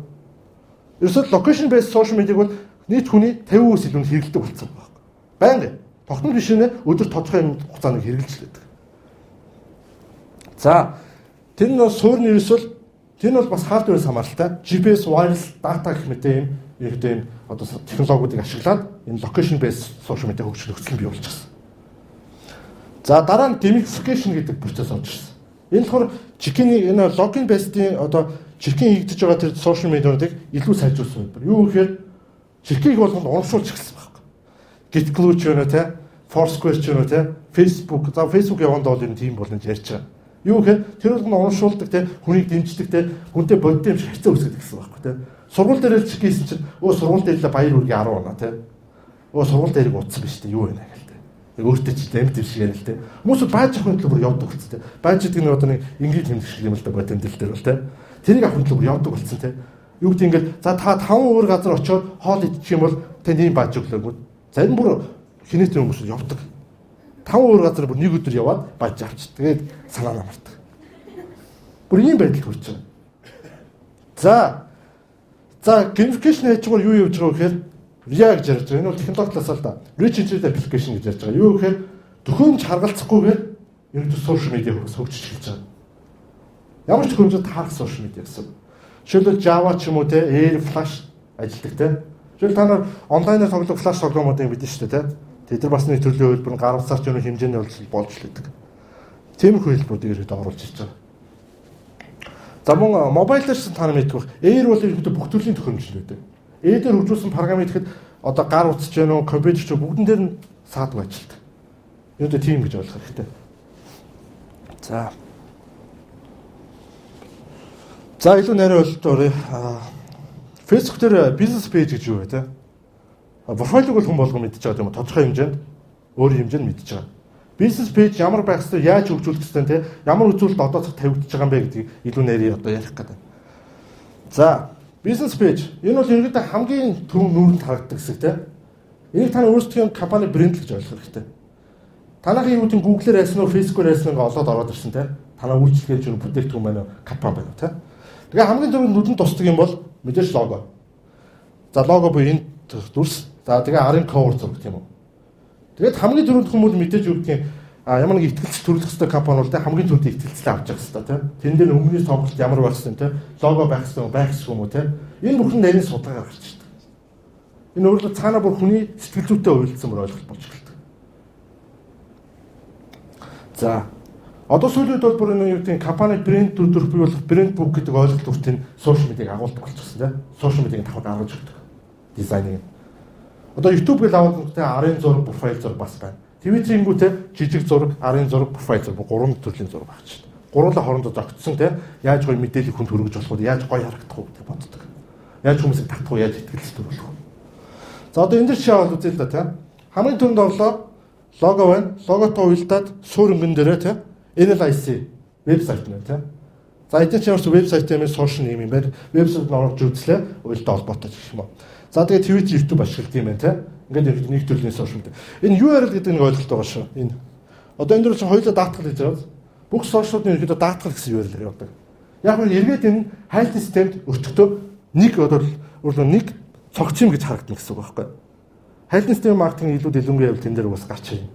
Ерөөсөө локейшн based сошиал медиаг бол нийт хүний 50% илүү хэрэглэдэг болсон баг. Байнга тогтмол биш нэ өдөр тодорхой юм хугацаанд хэрэгжилж байдаг. За тэр нь суурны ерөөсөл тэр нь бол бас хардверээс хамааралтай. GPS wireless data гэх мэт юм ердөө энэ одоо технологиудыг ашиглаад энэ location based social media хөгжил бий болчихсон. За дараа нь gamification гэдэг процесс орж ирсэн. Энэ болохоор чекиний энэ login based-ийн одоо чекин хийгдэж байгаа тэр social media-уудыг илүү сайжруулсан юм. Юу гэхээр чекийг болгонд урамшуулж эхэлсэн байхгүй. GitClue ч юм уу те, Foursquare ч юм уу те, Facebook. За Facebook яванд бол энэ тийм болно ярьж байгаа. Юу гэхээр тэр бол урамшуулдаг те, хүнийг дэмждэг те, хүнтэй бодит юм шиг хэцүү үсгэдэг гэсэн байхгүй те. Сургууль дээр л чекийсэн чинь сургууль дээр л баяр үргээ 10 оноо те. Сургууль дээрийг утсан биз дээ юу вэ гэл те. Өөртөө ч дэмт биш гэнэ л те. Хүмүүс байж авахын төлөө бүр явдаг болсон те. Байж гэдэг нь одоо нэг ингийн тэмдэг шиг юм л да бодит дээр бол те. Тэрийг авахын төлөө бүр явдаг болсон те. Юу гэдэг ингээл за та 5 өөр газар очиод хоол идчих юм бол танд ийм бааж өглөөгүй. Зарим бүр хинээтэй хүмүүс явдаг. 5 өөр газар бүр нэг өдөр яваад бааж авч. Тэгээд санаанаа мартдаг. Бүр ийм байдал хүрч байгаа. За gamification хийж байгаа юу явж байгаа вэ гэхээр RIA гэж ярьж байгаа. Энэ бол технологи талаас л да. Rich Internet Application гэж ярьж байгаа. Юу гэхээр төхөөрөмж харгалзахгүйгээр ерөнхийдөө social media хөгжиж эхэлж байгаа. Ямар ч төхөөрөмжөд таарах social media гэсэн. Жишээлбэл Java ч юм уу те, Air Flash ажилладаг те. Жишээл та нар онлайнаар тоглох Flash програмуудыг мэднэ шүү дээ те. Тэд нар бас нэг төрлийн хөлбөр гаруй сарч өнөө хэмжээний болж лээдэг. Тиймэрхүү хэлбэрүүдийг ирээд оруулж ирж байгаа. За мөн мобайл дээр та нар мэдэх. Air бол ерөнхийдөө бүх төрлийн төхөөрөмж байдаг. Air дээр хөгжүүлсэн програм идэхэд одоо гар утас ч юм уу, компьютер ч бүгдэн дээр нь саадгүй ажилтдаг. Ерөнхийдөө тийм гэж ойлгох хэрэгтэй. За илүү нэрээ ойлголт орё. Facebook дээр бизнес пэйж гэж юу вэ те? Профайлыг бол хүн болгон мэдчихэж байгаа юм тодорхой хэмжээнд өөрийн хэмжээнд мэдчихэж байгаа. Бизнес пэйж ямар байх ёстой, яаж хөгжүүлэх ёстой те? Ямар үзүүлэлт одоо цог тавигдчихж байгаа юм бэ гэдгийг илүү нэрээ одоо ярих гэдэг. За, бизнес пэйж энэ бол ерөнхийдөө хамгийн түрүүн нүрэнд харагддаг хэсэг те. Энийг та өөрсдийн компани брэнд гэж ойлгох хэрэгтэй. Танайхын юу гэдэг Google-ээр яасан уу, Facebook-ээр яасан уу олоод ороод ирсэн те. Танай үйлчлэгээ чинь бүтээгдэхүүн байна уу, компани байна те. Тэгээ хамгийн түрүүнд нүдэнд тусдаг юм бол мэдээж лого. За лого буюу энэ дүрс. За тэгээ арын cover зураг тийм үү. Тэгээд хамгийн түрүүнд хүмүүс мэдээж юу гэдгийг ямар нэг ихтгэлч төрөлх хэвээр компани бол хамгийн түрүүнд ихтгэлцээ авч явах хэвээр тийм. Тэн дээр өмнөний тоглолт ямар байх хэвээр тийм. Лого байх хэвээр юм уу тийм. Энэ бүхэн нарийн судалгаа гарч ирдэг. Энэ өөрөлд цаана бүр хүний сэтгэл зүйтэй уялдсан мөр ойлголт болж эхэлдэг. За одоо сүүлийн үед бол бүр энэ юу гэдэг компани брэнд төрөх бий болох брэнд бук гэдэг ойлголт үртэн сошиал медиаг агуулдаг болчихсон тийм. Сошиал медиагийн давхад гаргаж өгдөг. Дизайныг. Одоо YouTube гэж аваад үгтэй арын зураг, профайл зураг бас байна. Twitter-ингүүтэй жижиг зураг, арын зураг, профайл зураг, гурван төрлийн зураг багч шин. Гурлаа хоорондоо зогтсон тийм. Яаж гоё мэдээлэл хүнд хүргэж болох вэ? Яаж гоё харагдах вэ гэдэг боддог. Яаж хүмүүсийг татах вэ? Яаж ихтгэлцэл төрүүлэх вэ? За одоо энэ дэр чи аваад үзээ л да тийм. Хамгийн түрүүнд орлоо лого байна. Логотой уялдаад суур өнгөн дээрээ тийм. NLIC вебсайт нэ тийм. За эдгээр чинь ямар ч вебсайтын сошиал юм байна. Вебсайт нь орж үзлээ, уялдаа холбоотой гэх юм уу. За тэгээд Twitter, YouTube ашигладаг юм байна те. Ингээд нэг төрлийн сошиал медиа. Энэ URL гэдэг нэг ойлголт байгаа шүү. Энэ. Одоо энэ дөр чинь хоёулаа даатгал хийж байгаа. Бүх сошиалууд нь ерөөдөө даатгал гэсэн URL явдаг. Яг нь эргээд энэ хайлт системд өчтөө нэг одоо нэг цогц юм гэж харагдана гэсэн үг байхгүй. Хайлт систем маркетинг илүү дэлгэнгүй явбал тэн дээр бас гарч ирнэ.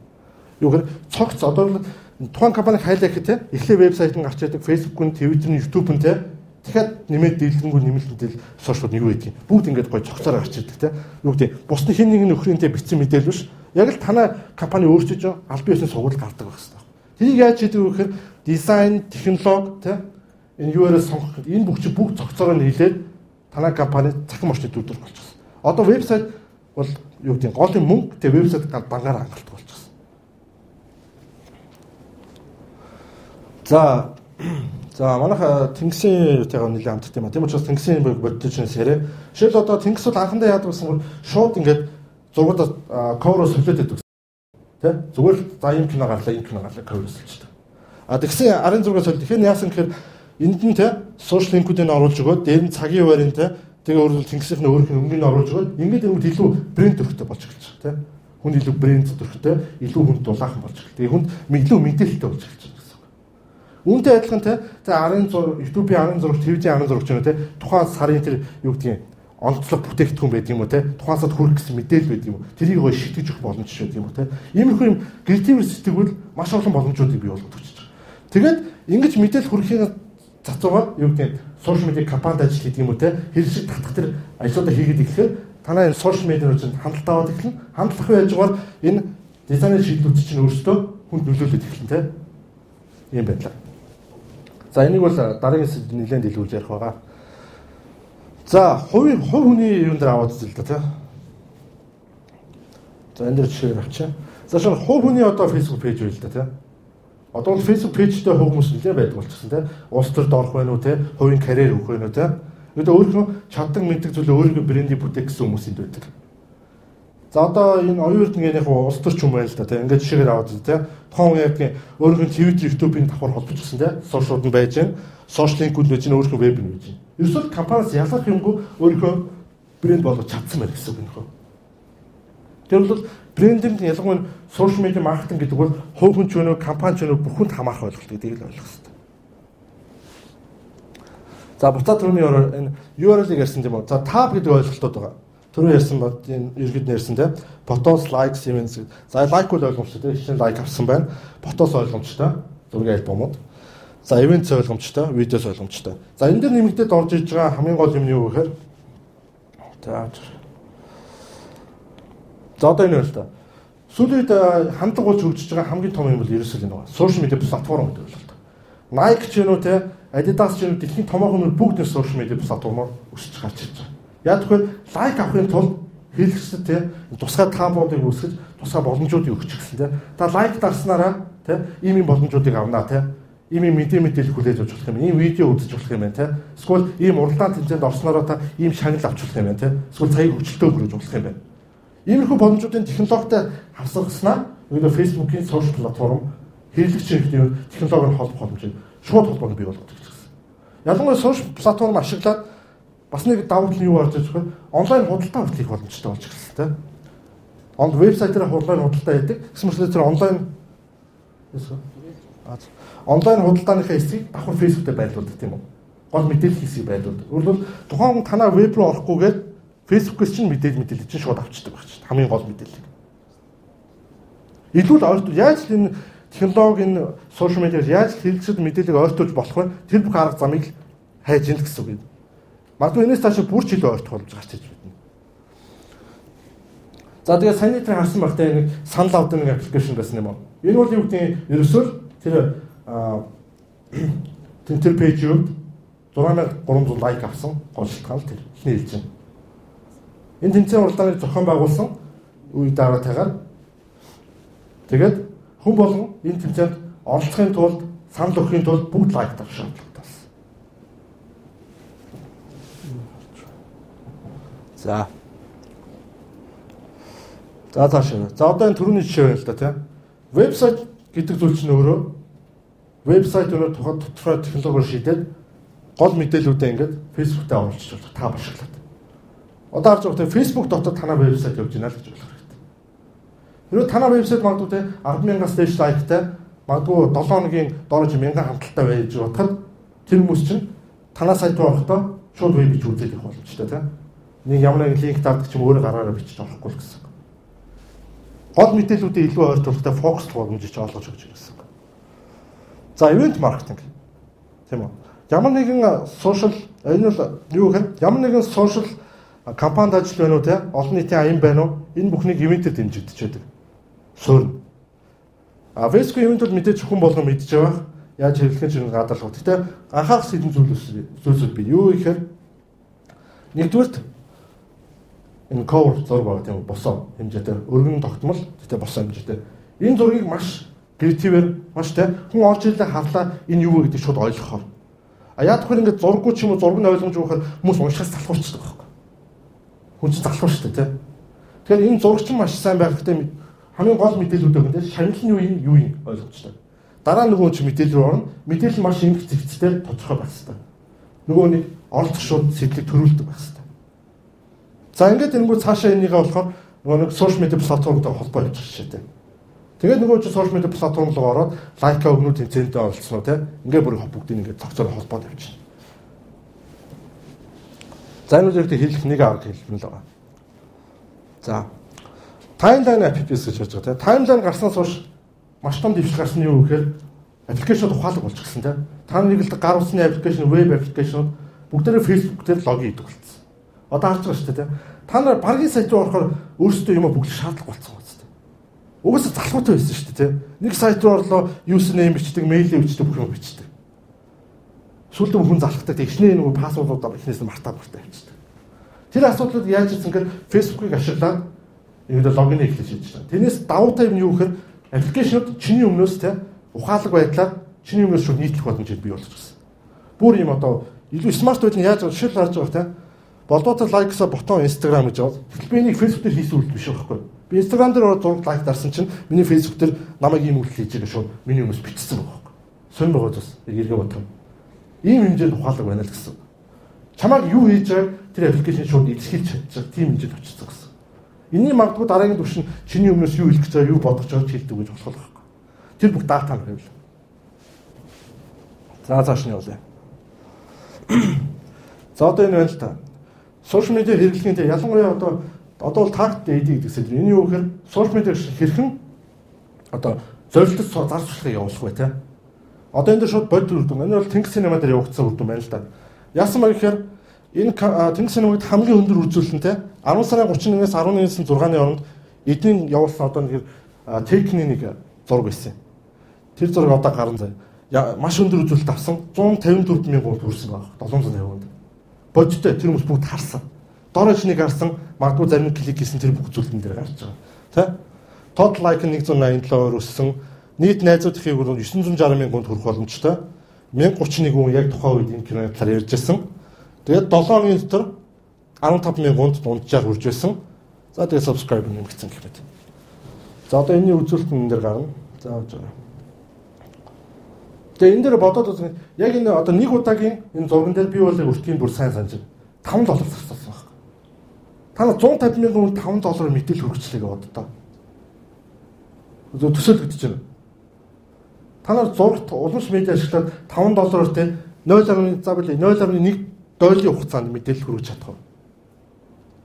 Юу гэхээр цогц одоо тухайн компаниг хайлах гэхтэй эхлээ вебсайт нь гарч ирдэг, Facebook-ын, Twitter-ын, YouTube-ын те. Тэгэхээр нэмээд дэлгэнгүй нэмэлтэнтэй сошиалууд нь юу гэдэг юм. Бүгд ингээд гоё цогцоор гарч ирдэг те. Юу гэдэг бусны хин нэгэн нөхрийнтэй бичсэн мэдээлэл биш. Яг л танай компани өөрчилж аль биесний сургууль гардаг байх хэрэгтэй. Тэрийг яаж хийдэг вэ гэхээр дизайн, технологи те энэ URL сонгох энэ бүгд цогцоор нь хийлээд танай компани цахим орчинд дүүрэх болчихсон. Одоо вебсайт бол юу гэдэг гол юм мөнгө те вебсайт бангаар хангалттай болчихсон. За манайха Тэнгисийн юутайгаа нэлээд хамтдаг юм а. Тийм учраас Тэнгисийн бодитчны сэрэ. Жишээл одоо Тэнгис бол анхандаа яадаг гэсэн бол шууд ингээд зургуудаа cover-оос солиод байдаг. Тэ? Зүгээр л за юм кино гарлаа cover-оос солиод. А тэгсэн арын зураг солиод. Тэгэхээр яасан гэхээр энд нь тэ social link-үүдийг оруулж өгөөд дээр нь цагийн хуваарийн тэ тэгээ өөрөөр Тэнгисийн өөрийнх нь өнгөнийг оруулж өгөөд ингээд юм илүү брэнд төрхтэй болж эхэлж байгаа тэ. Хүн илүү брэнд төрхтэй, илүү хүнд дулаахан болж эхэлж. Тэгээ хүнд илүү мэдээлэлтэй болж эхэлж байна. Үүнтэй адилхан те арын зураг, YouTube-ийн арын зураг, телевизийн арын зураг ч юм уу те тухайн сарын тэр юу гэдгийг онцлог бүтээгдэхүүн байдаг юм уу те тухайн сард хүрэх гэсэн мэдээлэл байдаг юм уу тэрийг гоё шитгэж өгөх боломж байдаг юм уу те иймэрхүү юм креатив сэтгэгүүл маш олон боломжуудыг бий болгож өгч байгаа. Тэгээд ингэж мэдээлэл хүрэхийг цацуугаар юу гэдэг сошиал медиа компанид ажил хийдэг юм уу те хэрэгшиг татах тэр ажлуудаа хийгээд эхлэхээр танай энэ сошиал медиа руу хандлт аваад эхэлнэ. Хандлах байжгаар энэ дизайнер шийдлүүд чинь өөрсдөө хүнд нөлөөлөд эхэлнэ те ийм байдлаа. За энийг бол дараагийн нэлээд дэлгүүлж ярих байгаа. За хувь хүний юунд дээр аваад үзэл да тий. За энэ дээр жишээ авчаа. За шинэ хувь хүний одоо Facebook пэйж байл да тий. Одоо бол Facebook пэйжтэй хүмүүс нэлээд байдаг болчихсон тий. Улс төрд орох байх уу тий. Хувийн карьер өгөх байх уу тий. Өөрөөр өөрийнхөө чаддаг мэддэг зүйлээ өөрийнхөө брендийг бүтээх гэсэн хүмүүс энд байдаг. За одоо энэ оюун эрдэнэгийн улс төрч юм байна л да тий. Ингээд жишээгээр аваад үзье тий. Тухайн үеийн өөрийнхөө Twitter, YouTube-ийн давхар холбогдсон тий. Сошиалууд нь байж гэн, сошиал линкүүд байж гэн, өөрийнхөө веб нь байж гэн. Ерөөсөө компаниас ялгах юмгүй өөрийнхөө брэнд болгож чадсан байна гэсэн үг нөхөө. Тэр бол брендинг ялангуяа сошиал медиа маркетинг гэдэг бол хувь хүн ч өнөө компани ч өнөө бүхэнд хамаарах ойлголт гэдгийг л ойлгох хэрэгтэй. За буцаад түрүүний энэ URL-ийг ярьсан тийм үү? За tab гэдэг ойлголтууд байгаа. Түрүү ярьсан бод энэ иргэд нэрсэн тийм фотос, likes, events. За like бол ойлгомжтой тийм шинэ like авсан байна. Фотос ойлгомжтой. Зургийн альбомууд. За events ойлгомжтой, видеос ойлгомжтой. За энэ дээр нэмэгдээд орж иж байгаа хамгийн гол юм нь юу гэхээр за одоо энэ л да. Сүүлийн үед хандлага болж хөгжиж байгаа хамгийн том юм бол ерөөсөө энэ байна. Сошиал медиа платформ гэдэг ойлголт. Nike ч юм уу те Adidas ч юм уу дэлхийн томоохон бүгд нэг сошиал медиа платформоор өсөж гарч ирж байгаа. Яг тэгэхээр лайк авахын тулд хэлэхэд те тусгай таабуудыг үүсгэж тусгай боломжуудыг өгч гисэн те. Та лайк дарснараа те ийм боломжуудыг авнаа те. Ийм мэдээлэл хүлээж авч болох юм. Ийм видео үзэж болох юм байна те. Эсвэл ийм уралдаан тэмцээнд орсноороо та ийм шагнал авч болох юм байна те. Эсвэл цагийг хөгжилтөө хүргэж болох юм байна. Иймэрхүү боломжуудын технологитой хавсгаснаа нөгөө Facebook-ийн сошиал платформ хэрэглэгч хэрэгтэй технологиор холбох боломжийг шууд холбоонд бий болгож ирсэн. Ялангуяа сошиал платформ ашиглаад бас нэг давуу тал нь юу орж ирж байгаа вэ? Онлайн худалдаа авах боломжтой болж ирсэн тийм. Вебсайтаар онлайн худалдаа хийдэг. Гэсэн мэт тэр онлайн худалдааныхаа эсрэг давхар Facebook-д байлуулдаг тийм үү? Гол мэдээлэл хэсгийг байлуулдаг. Өөрөлдөл тухайн танаа веб руу орохгүйгээр Facebook-с чинь мэдээлэл чинь шууд авчдаг байх чинь хамгийн гол мэдээлэл. Илүү л ойртол яаж энэ технологи энэ сошиал медиар яаж хэрэглэгчид мэдээллийг ойртуулж болох вэ? Тэр бүх арга замыг хайж ийн гэсэн үг юм. Магадгүй энэс цаашаа бүр ч илүү ойртох болж гарч иж байна. За тэгээ саяны тэр харсан багтай нэг санал авдаг нэг аппликейшн байсан юм уу? Энэ бол юу гэдэг ерөөсөө тэр пэйжүүд 6300 лайк авсан гол шалтгаан тэр ихний хэлж байна. Энэ тэмцээн уралдааныг зохион байгуулсан үе дараатайгаар тэгээд хүн болгон энэ тэмцээнд оролцохын тулд санал өгөхийн тулд бүгд лайк тавих шаардлагатай байна. За цаашаа. За одоо энэ түрүүний жишээ байна л да тийм. Вебсайт гэдэг зүйл чинь өөрөө вебсайт өнөө тухайн технологиор шийдээд гол мэдээллүүдээ ингээд Facebook дээр оруулж болох та башиглаад. Одоо харж байгаа Facebook дотор танай вебсайт явж байна л гэж ойлгох хэрэгтэй. Хэрвээ танай вебсайт магадгүй те 10,000-аас дээш лайктай магадгүй 7 хоногийн дорж 1000 хамталтай байж бодоход тэр хүмүүс чинь танай сайт руу орохдоо шууд веб бич үзээд их боломжтой те. Нэг ямар нэгэн линк таардаг ч юм өөрөө гараараа бичиж орохгүй л гэсэн. Гол мэдээллүүдээ илүү ойртуулахтай фокуслох боломжийг олгож өгч байгаа гэсэн. За, event marketing. Тийм үү? Ямар нэгэн social энэ бол юу гэхээр ямар нэгэн social компанид ажил байна уу те? Олон нийтийн аян байна уу? Энэ бүхнийг ивэнтээр дэмжигдэж байдаг. Суурь. Facebook ивэнт бол мэдээж хүн болгон мэдж байгаа. Яаж хэрэглэх чинь гадарлах. Гэтэ анхаарах хэдэн зүйлсүүд бий. Юу гэхээр нэгдүгээрт энэ cover зураг байгаа тийм босоо хэмжээтэй өргөн тогтмол гэтээ босоо хэмжээтэй. Энэ зургийг маш креативээр маш те хүн орж ирлээ харлаа энэ юу вэ гэдэг шууд ойлгохоор. Яг тэгэхээр ингээд зурггүй ч юм уу зураг нь ойлгомжгүй байхад хүмүүс уншихаас залхуурчдаг байхгүй. Хүн чинь залхуур шүү дээ те. Тэгэхээр энэ зураг чинь маш сайн байх хэрэгтэй хамгийн гол мэдээлүүд өгөн те шагнал нь юу юм ойлгомжтой. Дараа нөгөө чи мэдээлэл рүү орно. Мэдээлэл маш их зэгцтэй тодорхой байх хэрэгтэй. Нөгөө нэг оролцох шууд сэтлэг төрүүлдэг байх хэрэгтэй. За ингээд энэгүй цаашаа энийгээ болохоор нөгөө нэг сошиал медиа платформтой холбоо явуулж шээ. Тэгээд нөгөө чи сошиал медиа платформ руу ороод лайка өгнүү тэмцээндээ оролцсноо те. Ингээд бүр бүгдийг ингээд цогцоор холбоод явуулчихна. За энэ үеэрт хэлэх нэг арга хэлбэл байгаа. За таймлайн апps гэж ярьж байгаа те. Таймлайн гарснаас хойш маш том дэвшил гарсан юу гэхээр аппликейшн ухаалаг болчихсон те. Та нэг л гар усны аппликейшн, веб аппликейшн бүгдээрээ Facebook дээр логин хийдэг болсон. Одоо харж байгаа шүү дээ. Та нар багийн сайт руу орохоор өөрсдөө юм бүгд шаардлага болсон байна. Угсаа залхуутай байсан шүү дээ. Нэг сайт руу орлоо, username бичдэг, мэйлээ бичдэг, бүх юм бичдэг. Сүүлдээ хүн залхахдаг. Тэгшнээ нэг пассвордуудаа ихнээс нь мартаад явчихдаг. Тэр асуудлууд яаж ирсэн гэхээр Facebook-ыг ашиглаад ингээд логин эхлэж хийж байна. Тэрнээс давуу тал нь юу гэхээр аппликейшнууд чиний өмнөөс те ухаалаг байдлаар чиний өмнөөс шууд нийтлэх боломжийг бий болгочихсон. Бүр юм одоо илүү смарт байдал нь яаж жишээл харж байгаа те. Болдоотой лайксаа ботон Instagram гэж байгаа. Тэгвэл би энийг Facebook дээр хийсэн үйл биш байхгүй. Би Instagram дээр ороод зураг лайк дарсан чинь миний Facebook дээр намайг ийм үйлдэл хийж байгаа шууд миний өмнөөс бичсэн байгаа байхгүй. Сонь байгаа зүс эргээ бодох. Ийм хэмжээнд ухаалаг байна л гэсэн. Чамайг юу хийж байгааг тэр аппликейшн шууд илэрхийлж чадчих тийм хэмжээнд очсон гэсэн. Энийн магадгүй дараагийн түвшин чиний өмнөөс юу хэлэх гэж байгаа, юу бодож байгааг хэлдэг гэж болох байхгүй. Тэр бүх дата нь байвал. За цааш нь явлаа. За одоо энэ байна л та. Сошиал медиа хэрэглэхин ялангуяа одоо бол таргет эдийг гэсэн. Энэ юу гэхээр сошиал медиа хэрхэн одоо зорилттой зар сурталчилгаа явуулах вэ те? Одоо энэ дээр шууд бодит үрдүн. Энэ бол Think Cinema дээр явагдсан үрдүн байна л да. Яасан маяг гэхээр энэ Think Cinema-д хамгийн өндөр үзүүлэлт те 10 сарын 31-ээс 11-ний 6-ны хооронд эдийн явуулсан одоо нэг техникийн нэг зураг байсан. Тэр зураг одоо гарan заяа. Маш өндөр үзүүлэлт авсан 154 мянган хүрсэн байна. 750-нд. Бодиттой тэр хүмүүс бүгд харсан. Дорож нэг харсан, магадгүй зарим клик хийсэн тэр бүх зүйлэн дээр гарч байгаа. Тэ? Total like 187-оор өссөн. Нийт найзууд ихийг бол 960 мянганд хүрэх боломжтой. 1031 хүн яг тухайн үед энэ киноны талаар ярьж байсан. Тэгээд 7 хоногийн дотор 15 мянганд дунджаар хүрж байсан. За тэгээд subscribe нэмэгдсэн гэх мэт. За одоо энэний үзүүлэлт энэ дээр гарна. За авч байгаа. Тэгээ энэ дээр бодоод үзэх яг энэ одоо нэг удаагийн энэ зурган дээр би бол өртгийн бүр сайн санаж $5 зарцуулсан байна. Та нар 150 мянган хүн $5 мэдээлэл хөргөчлөө гэдэг одоо. Зөв төсөөлөгдөж байна. Та нар зурагт уламж медиа ашиглаад $5 те 0.1 долларын хугацаанд мэдээлэл хөргөж чадах уу?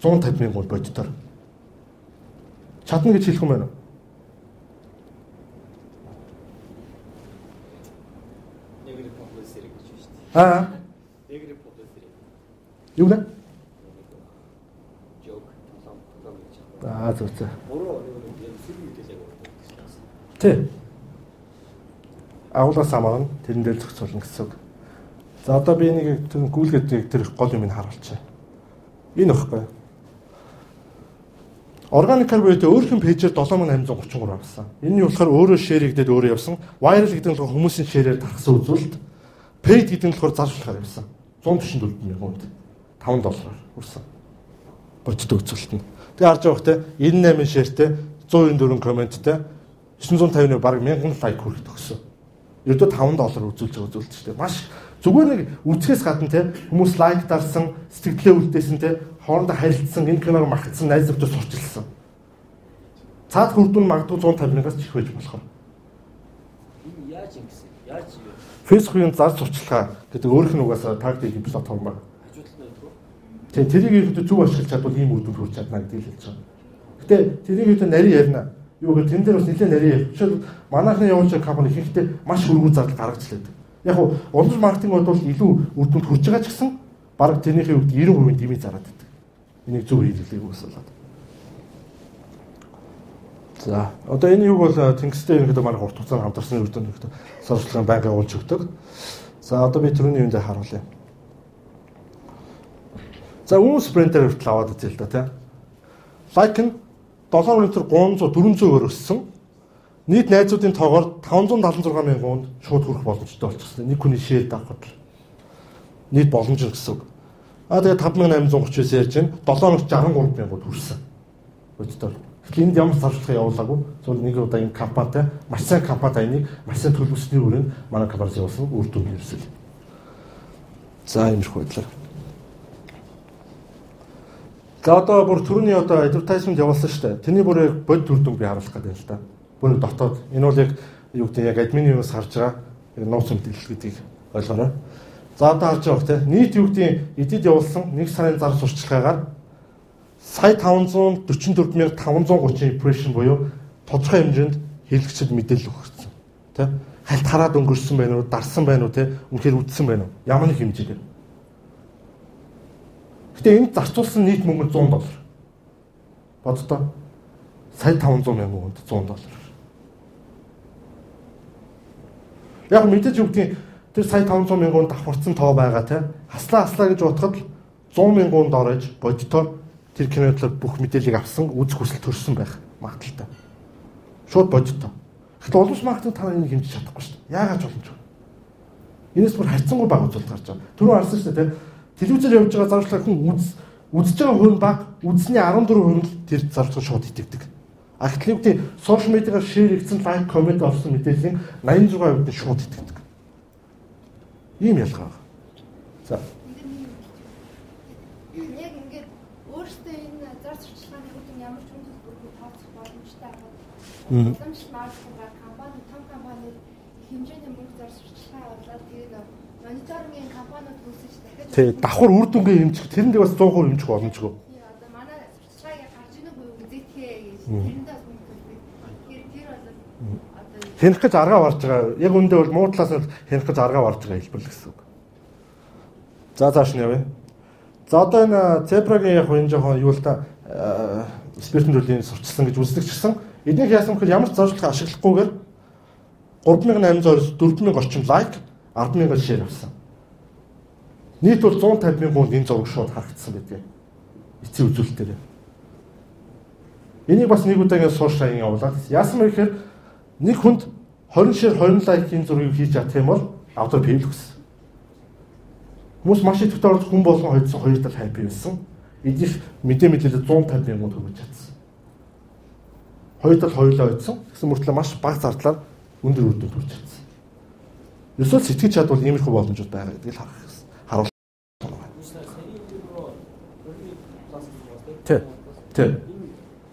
150 мянган бодитоор. Чадна гэж хэлэх юм байна уу? Негрийн популяр. Юу нэ? Жок, том. Зөв. Буруу юм фильм мэдээлэл өгдөг. Тэ. Агуулгаас хамаарна тэрэн дээр зохицуулна гэсэн үг. За одоо би нэг тэр гүйлгээд тэр гол юм харуулчих. Энэ баггүй. Organic буюу өөрхөн пэйжээр 7833 авсан. Энэ нь болохоор өөрөө шеэр хийгдээд өөрөө явсан. Viral гэдэг нь хүмүүсийн шеэрээр тархсан үзүүлэлт. Paid гэдэг нь болохоор зарчлахаар явсан. 144 мянган $5 хүрсэн. Бодит үзүүлэлт нь. Тэгээ харж байгаа хөөхтэй 98 шеэртэй 194 комменттэй 950-ны баг 1000 лайк хүрэх төгссөн. Ердөө $5 үзүүлж байгаа үзүүлэлт шүү дээ. Маш Зүгээр нэг үзэхээс гадна те хүмүүс лайк дарсан, сэтгэлдээ үлдээсэн те хоорондоо харилцсан, энэ киног магтсан, найз нөхдөд сурчилсан. Цаад хүрдүүн магадгүй 150-аас ч их байж болохоор. Яаж юм гэсэн? Яаж юу? Facebook-ийн зар сурчилгаа гэдэг өөрөх нь угаасаа тактик эпизод формат. Хажуудлын өдрөө. Тийм тэрийг ихэд зөв ашиглаж чадвал ийм үр дүнд хүрч чадна гэдгийг хэлж байгаа. Гэтэ тэрийг ихэд нарийн ярина. Юу гэвэл тэн дээр бас нэлээд нарийн ярь. Жишээл манайхны явуулж байгаа компани ихэнхдээ маш хөргүү зардал гаргаж лээд. Яг нь онлайн маркетинг бол илүү үр дүнд хүрч байгаа ч гэсэн бараг тэрнийхээ үед 90% дэмий зараад байдаг. Энийг зөв хийлгээх үүсэлээд. За одоо энэ юг бол тэнгистэй ерөнхийдөө манай урт хугацаанд хамтарсны үед нэг сурчлагын байнга явуулж өгдөг. За одоо би түрүүний юунд харуулъя. За хүмүүс спринтер хүртэл аваад үзье л да тий. Лайк нь 7 өнөтөр 300 400-оор өссөн. Нийт найзуудын тоогоор 576 мянган шууд хүрэх боломжтой болчихсон. Нэг хүний шеэр давхад л. Нийт боломж нь гэсэн үг. Тэгээ 5839 ярьж байна. 7 өнөөр 63 мянган хүрсэн. Өчтөр. Тэгэхээр энд ямар зарчилгаа явуулаагүй. Зөвхөн нэг удаа энэ компанитай маш сайн компани энийг маш сайн төлөвлөсний өрөөнд манай компаниас явуулсан үр дүн ирсэн. За иймэрхүү байдлаар. За одоо бүр түрүүний одоо advertisement явуулсан шүү дээ. Тэрний бүр бод үр дүн би харуулах гэдэг л да. Бүр дотоод энэ бол яг юу гэдэг яг админы юунаас харж байгаа нууц мэдээлэл гэдгийг ойлгоорой. За одоо харж байгаа те нийт юу гэдэг эдид явуулсан 1 сарын зар сурчлагаагаар сая 544,530 impression буюу тодорхой хэмжээнд хэрэглэгчид мэдээлэл өгсөн. Тэ? Хальт хараад өнгөрсөн байна уу, дарсан байна уу, тэ? Үнэхээр үдсэн байна уу? Ямар нэг хэмжээгээр. Гэтэ энд зарцуулсан нийт мөнгө $100. Боддоо. Сая 500 мянган хүнд $100. Яг мэдээж юу гэдгийг тэр сая 500 мянган давхарцсан тоо байгаа те. Хаслаа гэж бодоход 100 мянган орж боддоо тэр кинодлог бүх мэдээллийг авсан, үзэх хүсэл төрсөн байх магадaltaй. Шууд боддоо. Гэхдээ улс маркетинг та энийг хэмжиж чадахгүй шүү дээ. Яагаад ч боломжгүй. Энэс бүр харьцангуй бага үзүүлэлт гарч байгаа. Түрүү харсан шүү дээ, телевизээр явж байгаа зарчлагч хүн үзэж байгаа хүн баг, үзсний 14% л тэр зарчлагыг шууд итгэдэг. А гэтэл сошиал медиагаар шеэр хийсэн, лайк, коммент авсан мэдээллийн 86% нь шууд итгэдэг. Ийм ялгаа байна. За. Яг ингээд өөртөө энэ зар сурчлагын үр ямар ч хүнд бүрхий тооцох боломжтой байгаа. Уламжлалт маркетинг компани, том компани хэмжээний мөнгө зар сурчлагаа оруулаад тэгээд мониторингийн компаниуд үүсэж дахиж Тэг давхар үр дүнгээ хэмжих тэрэндээ бас 100% хэмжих боломжгүй. Одоо манай сурчлагыг гарч ийнэ буюу үзээтгэе гэж тэрэндээ бас мөнгө төлдөг. Тэгэхээр тэр бол одоо Хянах гэж аргаа барж байгаа. Яг үндэ бол муу талаас нь хянах гэж аргаа барж байгаа хэлбэр л гэсэн үг. За зааш нь явъя. За одоо энэ Zebra-гийн яг энэ жоохон юу л та спиртэн төрлийн сурчилсан гэж үздэг ч гэсэн эднийг яасан гэхээр ямар ч зорилго ашиглахгүйгээр 3800-аас 4000 орчим лайк, 10,000 шеэр авсан. Нийт бол 150,000 хүнд энэ зураг шууд харагдсан гэдэг. Эцсийн үзүүлэлтээр. Энийг бас нэг удаагийн сошиалын явуулаад яасан бэ гэхээр нэг хүнд 20 шеэр 20 лайкийн зургийг хийж чадах юм бол автор пэйл өгсөн. Хүмүүс маш идэвхтэй орж хүн болгон хойдсон хоёр тал хайп байсан. Эдгээр мэдээлэл 150,000 төгрөж чадсан. Хоёр тал хоёулаа хойдсон. Гэсэн мөртлөө маш бага зардлаар өндөр үр дүнд хүрч чадсан. Ёсол сэтгэж чадвал иймэрхүү боломжууд байгаа гэдгийг харах гэсэн. Харуул. Тэ.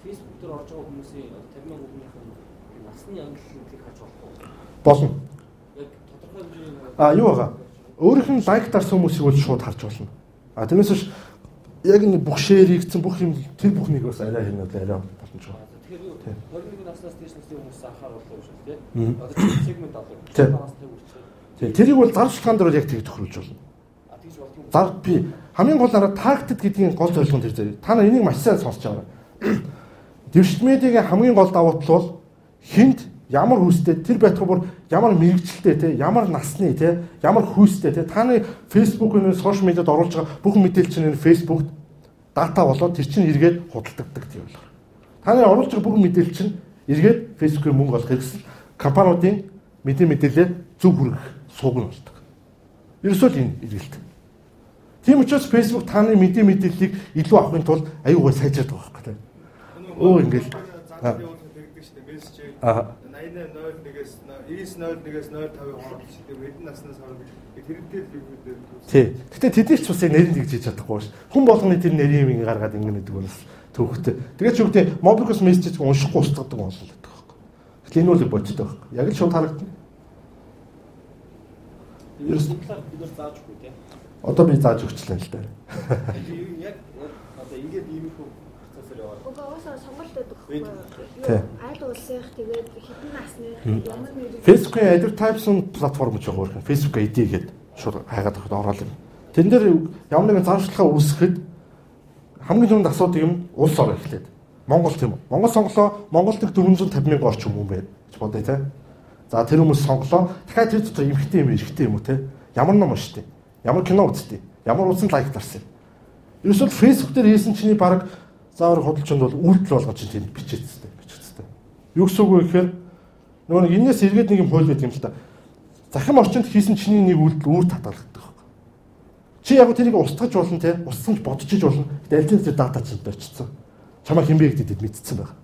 Facebook дээр орж байгаа хүмүүсийн 50,000 насны ангиллыг харж болохгүй. Болно. Яг тодорхой хэмжээний юу байгаа? Өөрийнх нь лайк дарсан хүмүүсийг бол шууд харж болно. Тэрнээс биш яг энэ бүх шеэр хийгдсэн бүх юм тэр бүхнийг бас арай хийнэ арай боломжтой. Тэгэхээр 21 наснаас дээш насны хүмүүс анхаарал болов шүү дээ. Одоо сегмент авах. Тэрийг бол зар шилгаан дээр яг тэгж тохируулж болно. Тэгж болов. Зар би хамгийн гол арга таргетд гэдгийн гол зорилго нь тэр зэрэг. Та нар энийг маш сайн сонсож байгаа. Дэвшил медиагийн хамгийн гол давуу тал бол хинт ямар хүстэй тэр байтугай бүр ямар мэрэгчлээ те ямар насны те ямар хүстэй те таны фэйсбүүкийн сошиал медиад оруулж байгаа бүх мэдээлэл чинь энэ фэйсбүүкт дата болоод тэр чинь эргээд худалдагддаг тийм байна. Таны оруулж байгаа бүх мэдээлэл чинь эргээд фэйсбүүкийн мөнгө олох хэрэгсэл компаниудын мэдээлэлээ зөв хүргэх сууг нь болдог. Ерөөсөө л энэ эргэлт. Тийм учраас фэйсбүүк таны мэдээллийг илүү авахын тулд аюулгүй сайжраад байгаа байхгүй тийм. Ингээл мессежийг 8801-ээс 9901-ээс 05 хооронд шийдээ хэдэн наснаас хойш тэрнтэй л юу гэдэг. Тий. Гэтэ тэдний ч бас нэрийг тэгж хийж чадахгүй ш. Хүн болгоны тэр нэрийг ингэ гаргаад ингэ гэдэг бас төвхтэй. Тэгээд ч үгтэй Mobicus мессежийг уншихгүй устгадаг болно гэдэг байхгүй. Гэтэл энэ үл бодтой байхгүй. Яг л шууд харагдана. Ерөөсөн талаар бид нар заажгүй тийм. Одоо би зааж өгчлээ л дээ. Яг одоо ингээд ийм их процессор яваад. Угаасаа сонголт өгөх Тий. байхгүй. Аль улсынх тэгээд хэдэн насны ямар нэр Facebook-ийн advertising платформ гэж байгаа юм. Facebook ID гэдэг шууд хайгаад авахд ороод юм. Тэн дээр ямар нэгэн зааварчилгаа үүсгэхэд хамгийн түрүүнд асуудаг юм улс орон эхлээд. Монгол тийм үү? Монгол сонголоо, Монголд 450,000 орчим хүн байна гэж бодъё те. За тэр хүмүүс сонголоо. Дахиад тэр дотор эмхтэй юм, эрэгтэй юм уу те? Ямар ном уншдیں۔ Ямар кино үзтээ. Ямар улсын лайкларсан. Ерөөсөө Facebook дээр хийсэн чиний баг заавар худалчинд бол үйлдэл болгож чинь тэнд бичээцтэй. Юу гэсэн үг вэ гэхээр нөгөө нэг энэс эргээд нэг юм хууль байдаг юм л та. Захим орчинд хийсэн чиний нэг үйлдэл үүр татгалагддаг байхгүй. Чи яг тэрийг устгаж болно те, устсан ч бодчих болно. Дэлхийн дээр дата чинь дөрчсөн. Чамаа хинбэ гэдэгт мэдсэн байна.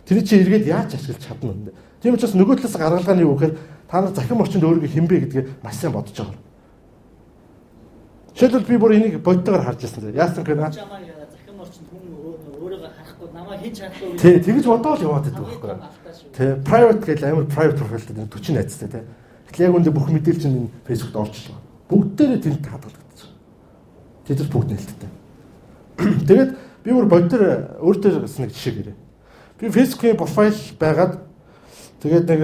Тэр чи эргээд яаж ашиглаж чадна вэ? Тийм учраас нөгөө талаас гаргалгааны юу гэхээр та нар захим орчинд өөрийгөө хинбэ гэдгээ маш сайн бодож байгаа. Жишээлбэл би бүр энийг бодтойгоор харж байсан. Яасан гэвэл чамаа захим орчинд хүн өөрийгөө харахгүй намайг хийж чадахгүй. Тий, тэгж бодоод яваад байдаг байхгүй. Тий, private гэж амар private profile дээр 40 найзтай тий. Тэгэхээр яг үндэ бүх мэдээлэл чинь Facebook-д орчлоо. Бүгдээрээ тэнд хадгалагдсан. Тэд бүгд нээлттэй. Тэгээд би бүр бодтоор өөртөө гэсэн нэг жишээ гэрээ. Би Facebook-ийн профайл байгаад тэгээд нэг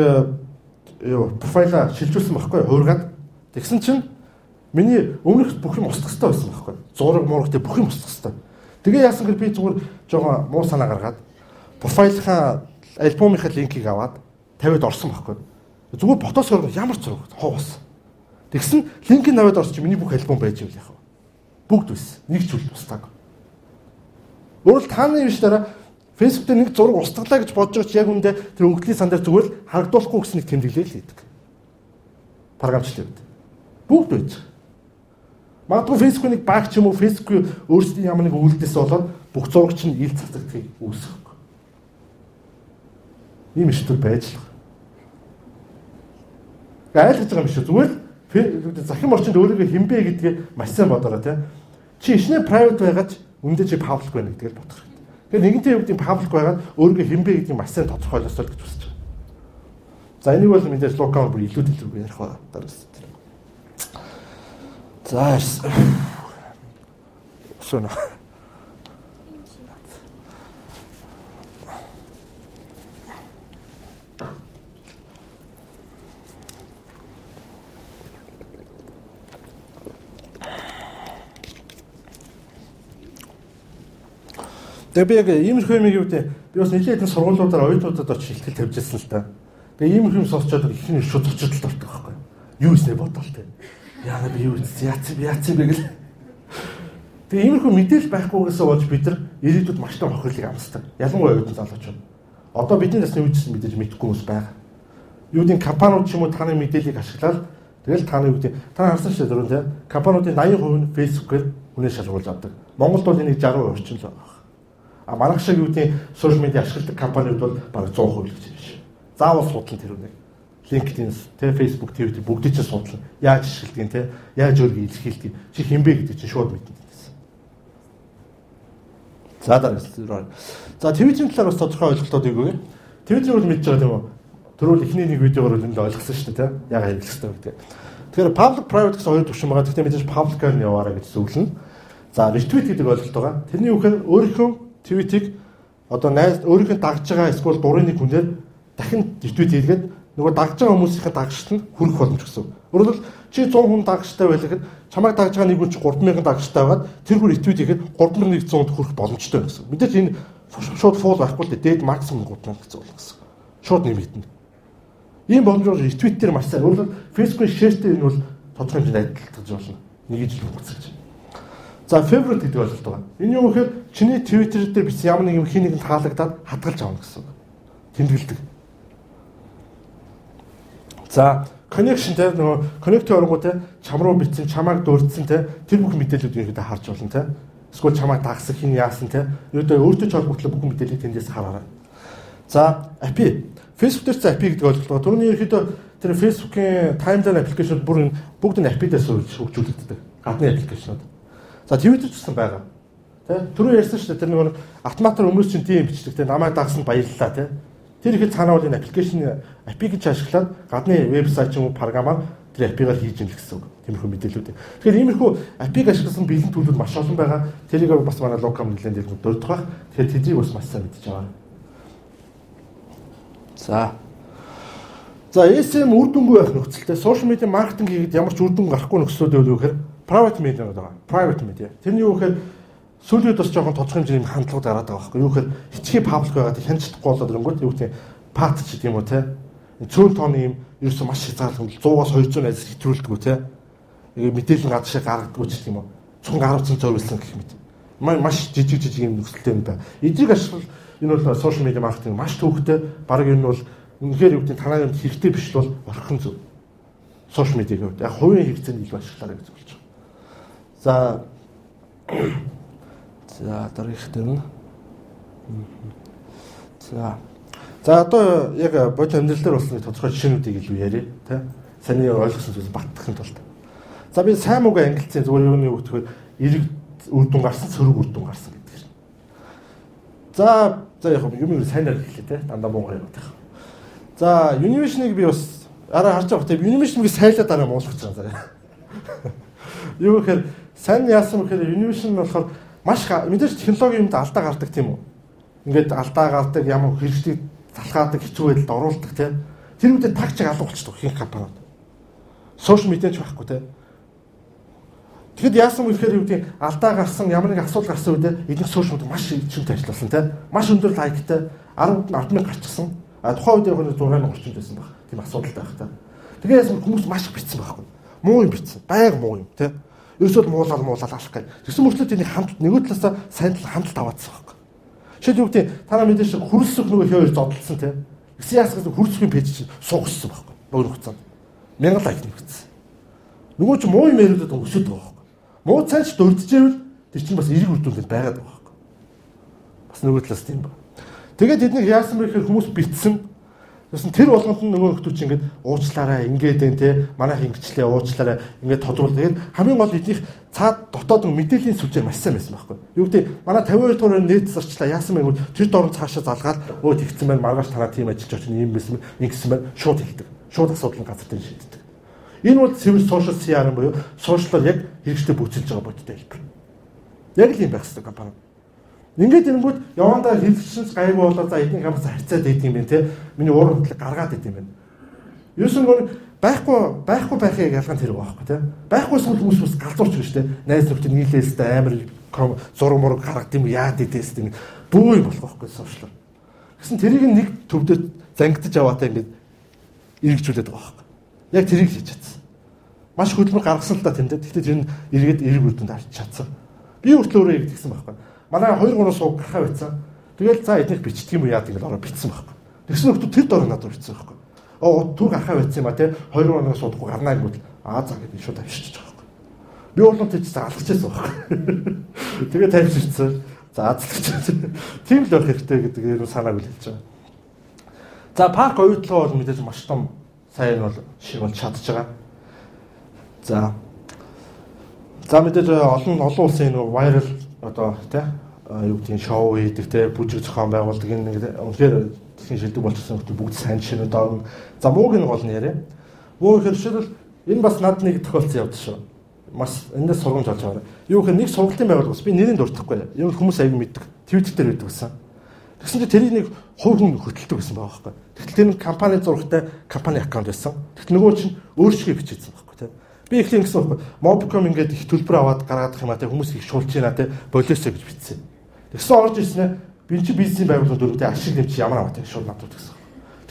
профайлаа шилжүүлсэн байхгүй хуургаад тэгсэн чинь миний өмнөх бүх юм устгах хэрэгтэй байсан байхгүй. Зураг мурагтай бүх юм устгах хэрэгтэй. Тэгээ яасан гэвэл би зүгээр жоохон муу санаа гаргаад профайлынхаа альбомынхаа линкийг аваад тавиад орсон байхгүй. Зүгээр фотос орно ямар зураг хоос. Тэгсэн линкийг аваад орсон чи миний бүх альбом байж ивэл яах вэ? Бүгд байсан. Нэг ч үл тустаг. Өөрөлд тааны биш дараа Facebook дээр нэг зураг устгалаа гэж бодож байгаа чи яг үндэ тэр өнгөтлийн сан дээр зүгээр харагдуулахгүй гэсэн нэг тэмдэглэл л хийдэг. Програмчлал үед. Бүгд байж. Магадгүй Facebook нэг баг ч юм уу Facebook өөрсдийн ямар нэг үйлдэлээс болоод бүх зураг чинь ил цацагдгийг үүсгэх. Ийм шийдвэр байж л. Айл гэж байгаа юм шүү. Зүгээр захим орчинд өөрийгөө хинбэ гэдгээ маш сайн бодороо тий. Чи ичнэ private байгаад үндэ чи public байна гэдгээр бодох хэрэгтэй. Тэгэхээр нэгэнтээ үүдийн public байгаад өөрийгөө хинбэ гэдгийг маш сайн тодорхойлосоо гэж хүсэж байгаа. За энийг бол мэдээж локал бүр илүү дэлгэрэнгүй ярих ба дараас. За соно. Тэгээ би яг иймэрхүү юм юу гэдэг би бас нэлээд хэдэн сургуулиудаар оюутнуудад очиж ихтгэл тавьж ирсэн л та. Тэгээ иймэрхүү юм сонсчод ихний шууд зочилтол ордог байхгүй. Юу ийснэ бодвол тэ. Яа би юу яац бэ гэл. Тэгээ иймэрхүү мэдээлэл байхгүйгээс болж бид нар ирээдүйд маш том хохирлыг амсдаг. Ялангуяа оюутан залуучууд. Одоо бидний насны үеийнс мэдээж мэдгүй хүмүүс байгаа. Юу гэдэг компаниуд ч юм уу таны мэдээллийг ашиглаад тэгэл таны юу гэдэг та харсан шүү дээ дөрөв тэ. Компаниудын 80% нь Facebook-ээр үнэ шалгуулж авдаг. Монголд бол энийг 60% орчим л байна. А манайх шиг юу гэдэг сошиал медиа ашигладаг компаниуд бол бараг 100% л гэж байна шүү. Заавал судлан тэр үнэ. LinkedIn, тэ Facebook, Twitter бүгдийг ч судлан яаж ашигладгийг тэ яаж өөрийгөө илэрхийлдэг чи хинбэ гэдэг чинь шууд мэднэ. За дараа. За Twitter-ийн талаар бас тодорхой ойлголтууд өгөөе. Twitter бол мэдж байгаа юм уу? Түрүүл эхний нэг видеогоор л ойлгосон шүү дээ, тэ? Яг хэлэх хэрэгтэй гэдэг. Тэгэхээр public private гэсэн хоёр төвшин байгаа. Гэхдээ мэдээж public-аар нь яваараа гэж зөвлөнө. За retweet гэдэг ойлголт байгаа. Тэрний үг нь өөрийнхөө tweet-ийг одоо өөрийнхөө дагж байгаа эсвэл дурын нэг хүнээр дахин retweet хийгээд нөгөө дагж байгаа хүмүүсийн дагшилт нь хүрэх боломж гэсэн. Өөрөлдөл чи 100 хүн дагштай байлгахад чамайг дагж байгаа нэг хүн чи 3000 дагштай байгаад тэр хүн retweet хийхэд 3100-д хүрэх боломжтой гэсэн. Мэдээж энэ шууд фол байхгүй л дээ. Дээд максимум 3000 гэсэн үг гэсэн. Шууд нэмэгдэнэ. Ийм боломжоор retweet дээр маш сайн. Өөрөлдөл Facebook-ийн share-тэй энэ бол тодорхой хэмжээнд адилтгаж болно. Нэг жил хүрэх гэж. За favorite гэдэг ойлголт байгаа. Энэ юу гэхээр чиний Twitter дээр бичсэн ямар нэг юм хин нэгэнд таалагдаад хадгалж авна гэсэн. Тэмдэглэдэг. За connection дээр нөгөө connect оронгууд чам руу бичсэн, чамайг дурдсан те тэр бүх мэдээллүүдийг ихэд харж болно те. Эсвэл чамайг дагсан хин яасан те. Өөртөө ч холбогдлоо бүх мэдээллийг тэндээс хараарай. За API Facebook дээр API гэдэг ойлголт байгаа. Түрүүний ерөөхдөө тэр Facebook-ийн timeline аппликейшнуд бүр бүгд нь API-дээс хөгжүүлэгддэг. Гадны аппликейшнуд. За Twitter ч гэсэн байгаа. Тэ? Түрүү ярьсан шүү дээ тэр нэг автоматар өмнөөс чинь тийм бичдэг те намайг дагсанд баярлалаа те. Тэр ихэд цаанаа бол энэ аппликейшн API гэж ашиглаад гадны вебсайт ч юм уу програмаар тэр API-гаар хийж ийн л гэсэн үг. Тиймэрхүү мэдээлүүд. Тэгэхээр иймэрхүү API-г ашигласан бэлэн төлөвлөлт маш олон байгаа. Тэрийг бас манай локом нэлээд их дурдах байх. Тэгэхээр тэдийг бас маш сайн мэдж аваа. За SM үр дүнгүй байх нөхцөлтэй social media маркетинг хийгээд ямар ч үр дүн гарахгүй нөхцөлүүд юу гэхээр private media байгаа. Private media. Тэрний юу гэхээр сүүлийн үед бас жоохон тодорхой хэмжээний хандлагууд гараад байгаа байхгүй юу гэхээр хичнээн public байгаад хянч чадахгүй болоод ирэнгүүт юу гэдэг пат ч гэдэг юм уу те. Цөөн тооны юм ерөөсөө маш хязгаарлалт 100-аас 200 найз хэтрүүлдэггүй те. Мэдээлэл гадаашаа гаргадаггүй ч гэдэг юм уу. Цон 10% зориулсан гэх мэт. Маш жижиг юм нөхцөлтэй юм байна. Эдрийг ашиглал энэ бол social media marketing маш төвөгтэй. Бараг энэ бол үнэхээр юу гэдэг танаа юмд хэрэгтэй биш бол орхон зөв. Social media гэвэл яг хувийн хэрэгцээнд илүү ашиглаарай гэж болж байгаа. За дараагийнх дээр нь. За одоо яг бодит амьдрал дээр болсон тодорхой жишээнүүдийг илүү яриа тий. Саний ойлгосон зүйлс баттахын тулд. За би сайн мууг ангилцсан зүгээр юу гэхээр эрэг үр дүн гарсан, сөрөг үр дүн гарсан гэдэг юм. За яг юм сайн хэлээ тий. Дандаа муугаар яваад байх. За Univision-ыг би бас араа харж байгаа. Univision-ыг сайлаад дараа муулах гэж байгаа. Юу гэхээр сайн яасан гэхээр Univision болохоор маш мэдээж технологийн юмд алдаа гардаг тийм үү. Ингээд алдаа гардаг, ямар хэрэгжлийг залхаадаг, хэцүү байдалд оруулдаг тийм. Тэр үедээ тагчиг алга болчихдог ихэнх компаниуд. Social media ч байхгүй тийм. Тэгэхэд яасан гэхээр юу гэдэг алдаа гарсан, ямар нэг асуудал гарсан үедээ эдгээр social media маш ичимтэй ажилласан тийм. Маш өндөр лайктай 10,000 гарчихсан. Тухайн үед яг 6,000 орчимд байсан баг. Тийм асуудалтай байх та. Тэгээ яасан хүмүүс маш их битсэн байхгүй. Муу юм битсэн. Байг муу юм тийм. Ерөөсөө муулал алах гэх. Тэгсэн мөрчлөө тэний хамт нөгөө талаасаа сайн хандлт аваадсан байхгүй. Жишээд юу гэдэг танаа мэдээж хүрэлцэх нөгөө хоёр зодтолсон тийм. Гэсэн яасгаас хүрэлцэхийн пэйж чинь суугчсан байхгүй. Нөгөө хугацаанд 1000 лайк нэмэгдсэн. Нөгөө ч муу юм яриудад өсөд байгаа байхгүй. Муу цааш дурдчихвэл тэр чинь бас эрэг үрдүүлэлт байгаад байгаа байхгүй. Бас нөгөө талаас тийм ба. Тэгээд эднийг яасан бэ гэхээр хүмүүс битсэн. Тэгсэн тэр болгонд нь нөгөө хүмүүс чинь ингээд уучлаарай, ингээд энэ те манайх ингэчлээ уучлаарай, ингээд тодруул. Тэгээд хамгийн гол эднийх цаад дотоод мэдээллийн сүлжээ маш сайн байсан байхгүй. Юу гэдэг манай 52 дугаар нийт зарчлаа яасан бэ гэвэл тэр дорн цаашаа залгаад өө тэгсэн байна маргааш танаа тийм ажиллаж очив юм байсан ингэсэн байна шууд хэлдэг. Шууд асуудал нь газар дээр шийддэг. Энэ бол civil social CRM буюу сошиалар яг хэрэгжлээ бүцэлж байгаа бодтой хэлбэр. Яг л юм байх хэрэгтэй компани. Ингээд ирэнгүүт явандаа хэлчихсэн гайгүй болоо за эдний хамаас харьцаад байт юм байна те. Миний уур хөдлөг гаргаад байт юм байна. Юусэн гоо байхгүй байхыг ялгаан тэр байхгүй те. Байхгүйсэн хүмүүс бас галзуурч гэж те. Найз нөхдөд нийлээстэй амар зураг мураг гаргад юм яад идэс тийм бүү юм болох байхгүй сошиалар. Гэсэн тэрийг нэг төвдөд зангидж аваатай ингээд эргэжүүлээд байгаа байхгүй. Яг тэрийг хийж чадсан. Маш хөдөлмөр гаргасан л та тэндээ. Гэхдээ тэр нь эргээд эрг үрдэнд харж чадсан. Би хүртэл өөрөө иргэдсэн байхгүй. Манай 2-3 сууг гарахаа байцсан. Тэгэл за эдних бичдэг юм уу яа гэдэг ороо битсэн байхгүй. Тэгсэн хүмүүс тэр дор надад битсэн байхгүй. Түр гарахаа байцсан юм а те 2-3 суудахгүй гарнаа гэвэл за гэдэг шууд авчиж байгаа байхгүй. Би уулын тийч залгачсан байхгүй. Тэгээ тавьчихсан. За азлагдчихсан. Тийм л байх хэрэгтэй гэдэг юм санааг үлээж байгаа. За парк оюутлага бол мэдээж маш том сайн бол шиг бол чадж байгаа. За мэдээж олон улсын энэ viral одоо тий юу гэдэг шоу хийдэг тий бүжиг зохион байгуулдаг энэ нэг үнэхээр дэлхийн шилдэг болчихсон хүмүүс бүгд сайн жишээнүүд орно. За мууг нь гол нь яриа. Муу гэхээр жишээлбэл энэ бас над нэг тохиолдсон явдсан шүү. Маш эндээс сургамж олж аваарай. Юу гэхээр нэг сургалтын байгууллагаас би нэрийг дуртахгүй. Ер нь хүмүүс аяг мэддэг. Twitter дээр байдаг гэсэн. Тэгсэн чинь тэрийг нэг хувь хүн хөтэлдэг гэсэн байгаа байхгүй. Тэгтэл тэр нэг компани зурагтай компани аккаунт байсан. Тэгтэл нөгөө чинь өөрсдөө бичээсэн байхгүй тий. Би их ингэсэн байхгүй. Mobcom ингээд их төлбөр аваад гаргадаг юм а тий хүмүүс их шуулж байна тий болиосоо гэж бичсэн. Тэгсэн орж ирсэн би чи бизнесийн байгууллага дөрөвдөө ашиг нэмчих ямар аваад шууд надад гэсэн.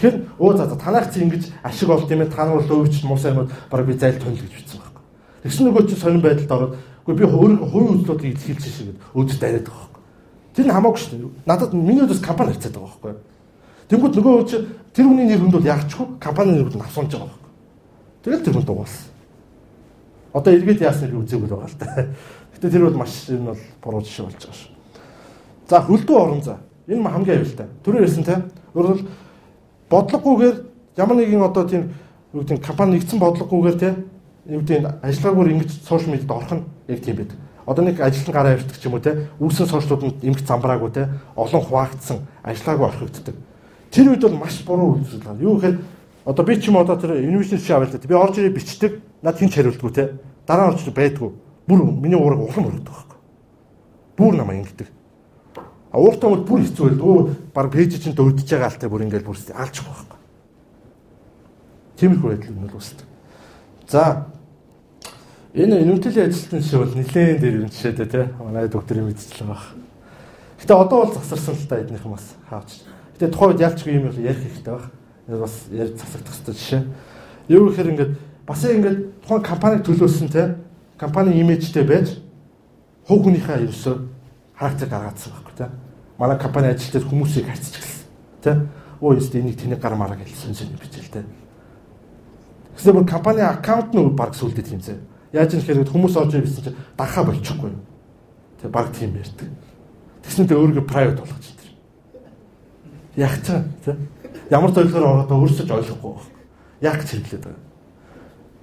Тэгэхээр за танайх чи ингэж ашиг олд юм та нар бол өвч муусаа юмуд бараг би зайл тонл гэж бичсэн байхгүй. Тэгсэн нөгөө чи сонирн байдалд ороод үгүй би өөрөө хувийн үзлүүдийг илэрхийлж шигээд өөдөд дараад байгаа байхгүй. Тэр нь хамаагүй шүү дээ. Надад миний өдөөс компани хэцээд байгаа байхгүй. Тэнгүүд нөгөө чи тэр хүний нэр хүнд бол яарчгүй компанийн нэр хүнд авсанж байгаа байхгүй. Тэгэл тэр хүн дууссан. Одоо эргээд яасныг үзээгүй байгаа л да. Гэтэ тэр бол маш энэ бол буруу жишээ болж байгаа шүү. За хөлдөө орон за. Энэ хамгийн аюултай. Түрүү ярьсан те. Өөрөөр бодлогогүйгээр ямар нэгэн одоо тийм юу гэдэг компани нэгдсэн бодлогогүйгээр те юу гэдэг ажиллагаагаар ингэж сошиал медиад орох нь яг тийм байдаг. Одоо нэг ажилтны гараа явдаг ч юм уу те үүсэн сошиалуудад эмх замбраагүй те олон хуваагдсан ажиллагаагүй орхигддаг. Тэр үед бол маш буруу үйлдэл байна. Юу гэхээр одоо би ч юм одоо тэр университет шавал те би орж ирээ бичдэг над хин хариулдаггүй те дараа орж байдгүй бүр миний уураг улам өргөдөг байхгүй. Бүр намайг ингэдэг. Ууртаа бол бүр хэцүү байл. Өө баг пэйж чинь дөрдөж байгаа алтай бүр ингээл бүр алж байгаа байхгүй. Тиймэрхүү байдал нь бол үүсдэг. За энэ нэмтлийн ажилтны жишээ бол нэлээд дээр юм жишээтэй те манай докторийн мэдчихэл байгаа. Гэтэ одоо бол засарсан л та эднийх юм бас хаавч. Гэтэ тухайд ялчгүй юм ярих хэрэгтэй баг. Энэ бас ярь засагдах хэрэгтэй жишээ. Юу гэхээр ингээд бас ингээд тухайн компаниг төлөөсөн те компани имижтэй байж хувь хүнийхээ ерөөсөө характер гаргаацсан байхгүй те. Манай компани ажилтнууд хүмүүсийг хайцчих гэлсэн те. Өө ёстой энийг тэний гар мараа гэлсэн юм бичээл те. Гэвч бүр компани аккаунт нь баг сүлдээд юмзээ. Яаж юм хэрэг хүмүүс орж ирсэн чинь дахаа болчихгүй. Тэг баг тийм ярьдаг. Тэгснээр өөрийгөө private болгож чинь. Яг ч тий. Ямар зорилгоор ороод өөрсөж ойлгохгүй байна. Яг ч хэрэглээд байгаа.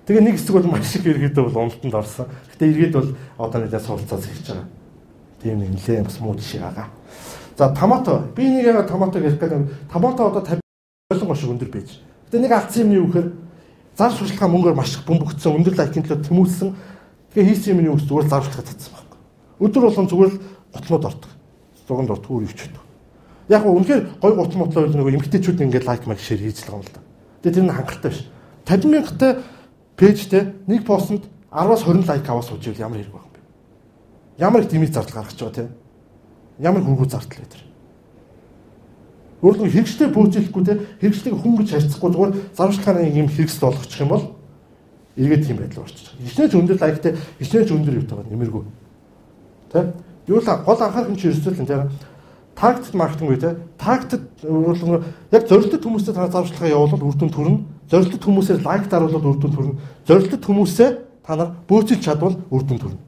Тэгээ нэг хэсэг бол маш их иргэдээ бол уналтанд орсон. Гэтэ иргэд бол одоо нэгээс суралцаад хийж байгаа. Тийм нэг нэлээ бас муу жишээ байгаа. За томато. Би нэг яга томатог ярих гэдэг. Томато одоо 50 болон шиг өндөр байж. Гэтэ нэг алдсан юм юу гэхээр зар сурталчилгаа мөнгөөр маш их бөмбөгдсөн, өндөр лайкийн төлөө тэмүүлсэн. Тэгээ хийсэн юм юу гэж зүгээр зар сурталчилгаа татсан байхгүй. Өдөр болгон зүгээр л готлмод ордог. Зуганд ордог өөр өвчтэй. Яг гоо үнэхээр гой готлмодлоо нөгөө эмгтээчүүд ингээд лайк маяг шир хийж л байгаа юм л да. Тэгээ тэр нь хангалттай биш. 50,000-тай пэйжтэй нэг постод 10-аас 20 лайк аваад сууж ивэл ямар хэрэг байх вэ? Ямар их дэмий зардал гаргаж байгаа те? Ямар хөргүү зардал вэ тэр? Өөрөлдөө хэрэгжтэй бөөжлөхгүй те хэрэгжлийг хүн гэж харьцахгүй зүгээр зарамжлахаар юм хэрэгсэл болгочих юм бол эргээд тийм байдал орчих. Хичнээн өндөр лайктай хичнээн өндөр юу тагаа нэмэргүй. Тэ? Юу л гол анхаарах юм чи ерөөсөө л энэ таргетд маркетинг үү те? Таргетд өөрөлдөө яг зорилттой хүмүүстэй та зарамжлахаа явуулвал үр дүн төрнө. Зорилттой хүмүүсээр лайк даруулаад үр дүн төрнө. Зорилттой хүмүүсээ та нар бөөжлж чадвал үр дүн төрнө.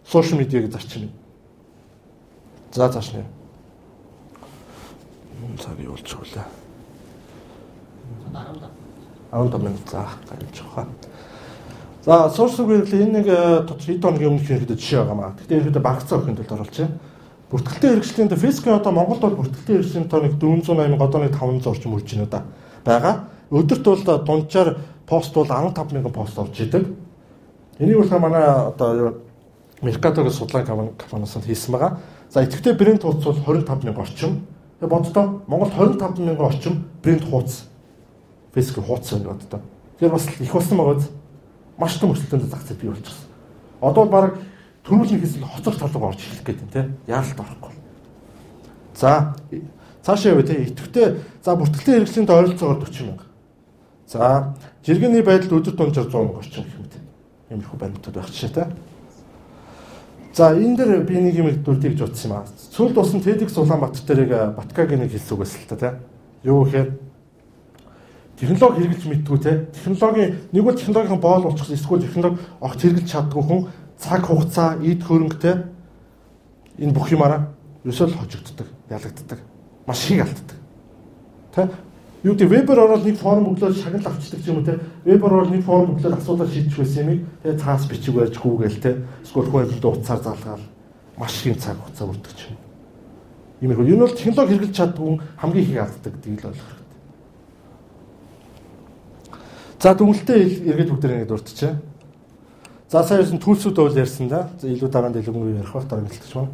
Сошиал медиагийн зарчим. За цааш нэ. Цаг явуулж хуулаа. 15 минут за гарч байгаа. За сошиал медиа энэ нэг тодорхой хэд хоногийн өмнөх хэрэгдэд жишээ байгаа маа. Гэхдээ ерөөдөө багцаа өгөх тулд оруулж байна. Бүртгэлтэй хэрэгжлийн Facebook одоо Монголд бол бүртгэлтэй хэрэгжлийн тоо нэг 480,000 одоо нэг 500 орчим үрж байна да. Бага. Өдөрт бол дунджаар пост бол 15,000 пост орж идэг. Энийг бол манай одоо Меркатогийн судалгааны компаниас хийсэн байгаа. За идэвхтэй брэнд хуудас бол 25,000 орчим. Тэгээ боддоо Монголд 25,000 орчим брэнд хуудас Facebook хуудас байна боддоо. Тэгэхээр бас их болсон байгаа. Маш том өсөлтөнд зах зээл бий болчихсон. Одоо бол баг төрүүлнэ гэсэн хоцрох талбар орж ирэх гээд байна те. Яаралт орохгүй. За цаашаа явъя те. Идэвхтэй за бүртгэлтэй хэрэгжлээнд ойролцоогоор 40,000. За жиргэний байдалд өдөр дунджаар 100,000 орчим гэх мэт. Иймэрхүү баримтууд байх жишээ те. За энэ дэр би нэг юм дурдъя гэж бодсон юм аа. Сүүлд усан TEDx Улаанбаатар дээрээ Баткагийн нэг хэлсэн үгээс л та тийм. Юу гэхээр технологи хэрэгжилж мэдтгүү те. Технологийн нэг бол технологийн боол болчихсон эсвэл технологи огт хэрэгжилж чаддгүй хүн цаг хугацаа, эд хөрөнгөтэй энэ бүх юмараа ерөөсөө л хожигддаг, ялагддаг. Маш их алддаг. Тэ? Юу гэдэг вебээр ороод нэг форм өглөө шагнал авчдаг юм уу те. Вебээр ороод нэг форм өглөө асуудал шийдэх байсан юм. Тэгээ цаас бичиг барьж хүүгээл те. Эсвэл хүмүүст утсаар залгаал маш их цаг хугацаа өртөж юм. Иймэрхүү. Энэ бол технологи хэрэгжилж чаддгүй хамгийн их алддаг гэдгийг л ойлгох хэрэгтэй. За дүнэлтээ эргээд бүгдээр ингэ дурдчихэ. За сая юусэн төлсүүд бол ярьсан да. Илүү дараанд илүү мөнгө ярих бах дараа мэлтэж байна.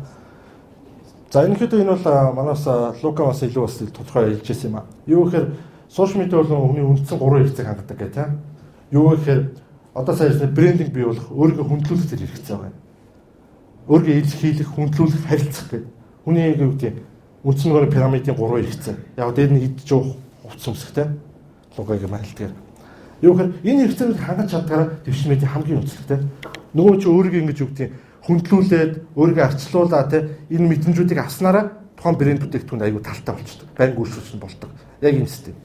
За энэ хэд энэ бол манаас Лука бас илүү бас тодорхой хэлжсэн юм аа. Юу гэхээр сошиал медиа бол хүний үндсэн 3 хэрэгцээг хангадаг гэх тийм. Юу гэхээр одоо сая брендинг бий болох өөрийгөө хүндлүүлэх зэрэг хэрэгцээ байгаа. Өөрийгөө илэрхийлэх, хүндлүүлэх, харилцах гэдэг. Хүний юу гэдэг үндсэн нөгөө пирамидын 3 хэрэгцээ. Яг дээр нь идж уух, хувцс өмсөх тийм. Лугагийн манилтгаар. Юу гэхээр энэ хэрэгцээг хангаж чаддагаараа дэвшил медиа хамгийн үнэлэхтэй. Нөгөө чи өөрийгөө ингэж юу гэдэг хүндлүүлээд өөрийгөө арчлуулаад энэ мэдрэмжүүдийг авснараа тухайн брэнд бүтээгдэхүүн аягүй талтай болчихдог. Банк үйлчлүүлсэн болдог. Яг юм систем.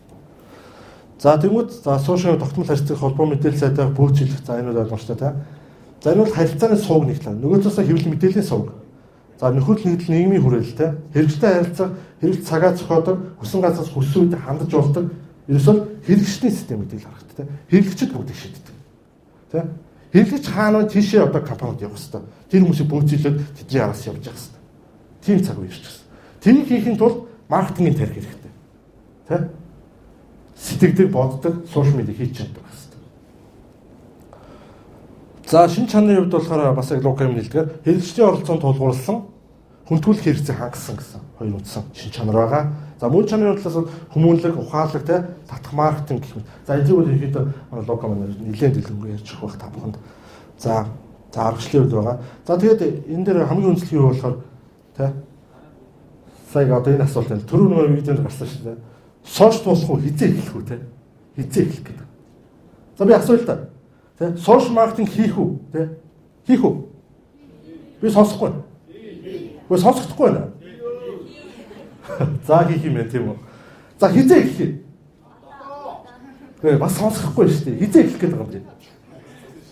За тэгмүүд за сошиал тогтмол харилцааны холбоо мэдээлэл сайдаа бөөжлөх за энэ бол ойлгомжтой та. За энэ бол харилцааны сувг нэг тал. Нөгөө талаас хэвлэл мэдээллийн сувг. За нөхөрлөл нэгдэл нийгмийн хүрээлэлтэй. Хэрэгжтэй харилцаа хэрэгэл цагаа зохиодог, хүсэн газраас хүссэн үед хандаж болдог Ерөөсөө хэрэглэгчдийн систем гэдэг л харагдав те. Хэрэглэгчид бүгдийг шийддэг. Тэ? Хэрэглэгч хаана тийшээ одоо компаниуд явах хэрэгтэй. Тэр хүмүүсийг бүгдчлээд тэдний араас явж явах хэрэгтэй. Тийм цаг үе ирж байна. Тэрийг хийхин тулд маркетингийн тарих хэрэгтэй. Тэ? Сэтгэдэг, боддог, сошиал медиа хийж чаддаг хэрэгтэй. За шинэ чанарын хувьд болохоор бас яг Лука юм хэлдгээр хэрэглэгчдийн оролцоонд тулгуурласан хүндүүлэх хэрэгцээ хангасан гэсэн хоёр үндсэн шинэ чанар байгаа. За мөн чанарын талаас хүмүүнлэг, ухаалаг, татах маркетинг гэх мэт. За энэ зүйл ихэд манай Лука маань нэлээд дэлгэнгүй ярьж өгөх та бүхэнд. За аргачлалын үед байгаа. За тэгээд энэ дээр хамгийн үнэтлэг юу болохоор сая одоо энэ асуулт энэ түрүү нэг видеонд гарсан шүү дээ. Сошиал туусах уу хизээ эхлэх үү хизээ эхлэх гэдэг. За би асууя л да. Сошиал маркетинг хийх үү хийх үү? Би сонсохгүй. Үгүй сонсохдохгүй байна. За хийх юм байна тийм үү? За хизээ эхлэх. Гэ бас сонсохгүй шүү дээ. Хизээ эхлэх гэдэг юм бэ?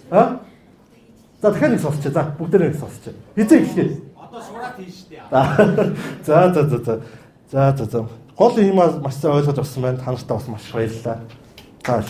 За дахиад нэг сонсч. За бүгдээрээ нэг сонсч. Хизээ эхлэх. Одоо сураад хийн шүү дээ. За. Гол юм маш сайн ойлгож авсан байна. Та нартай бас маш баярлалаа. За.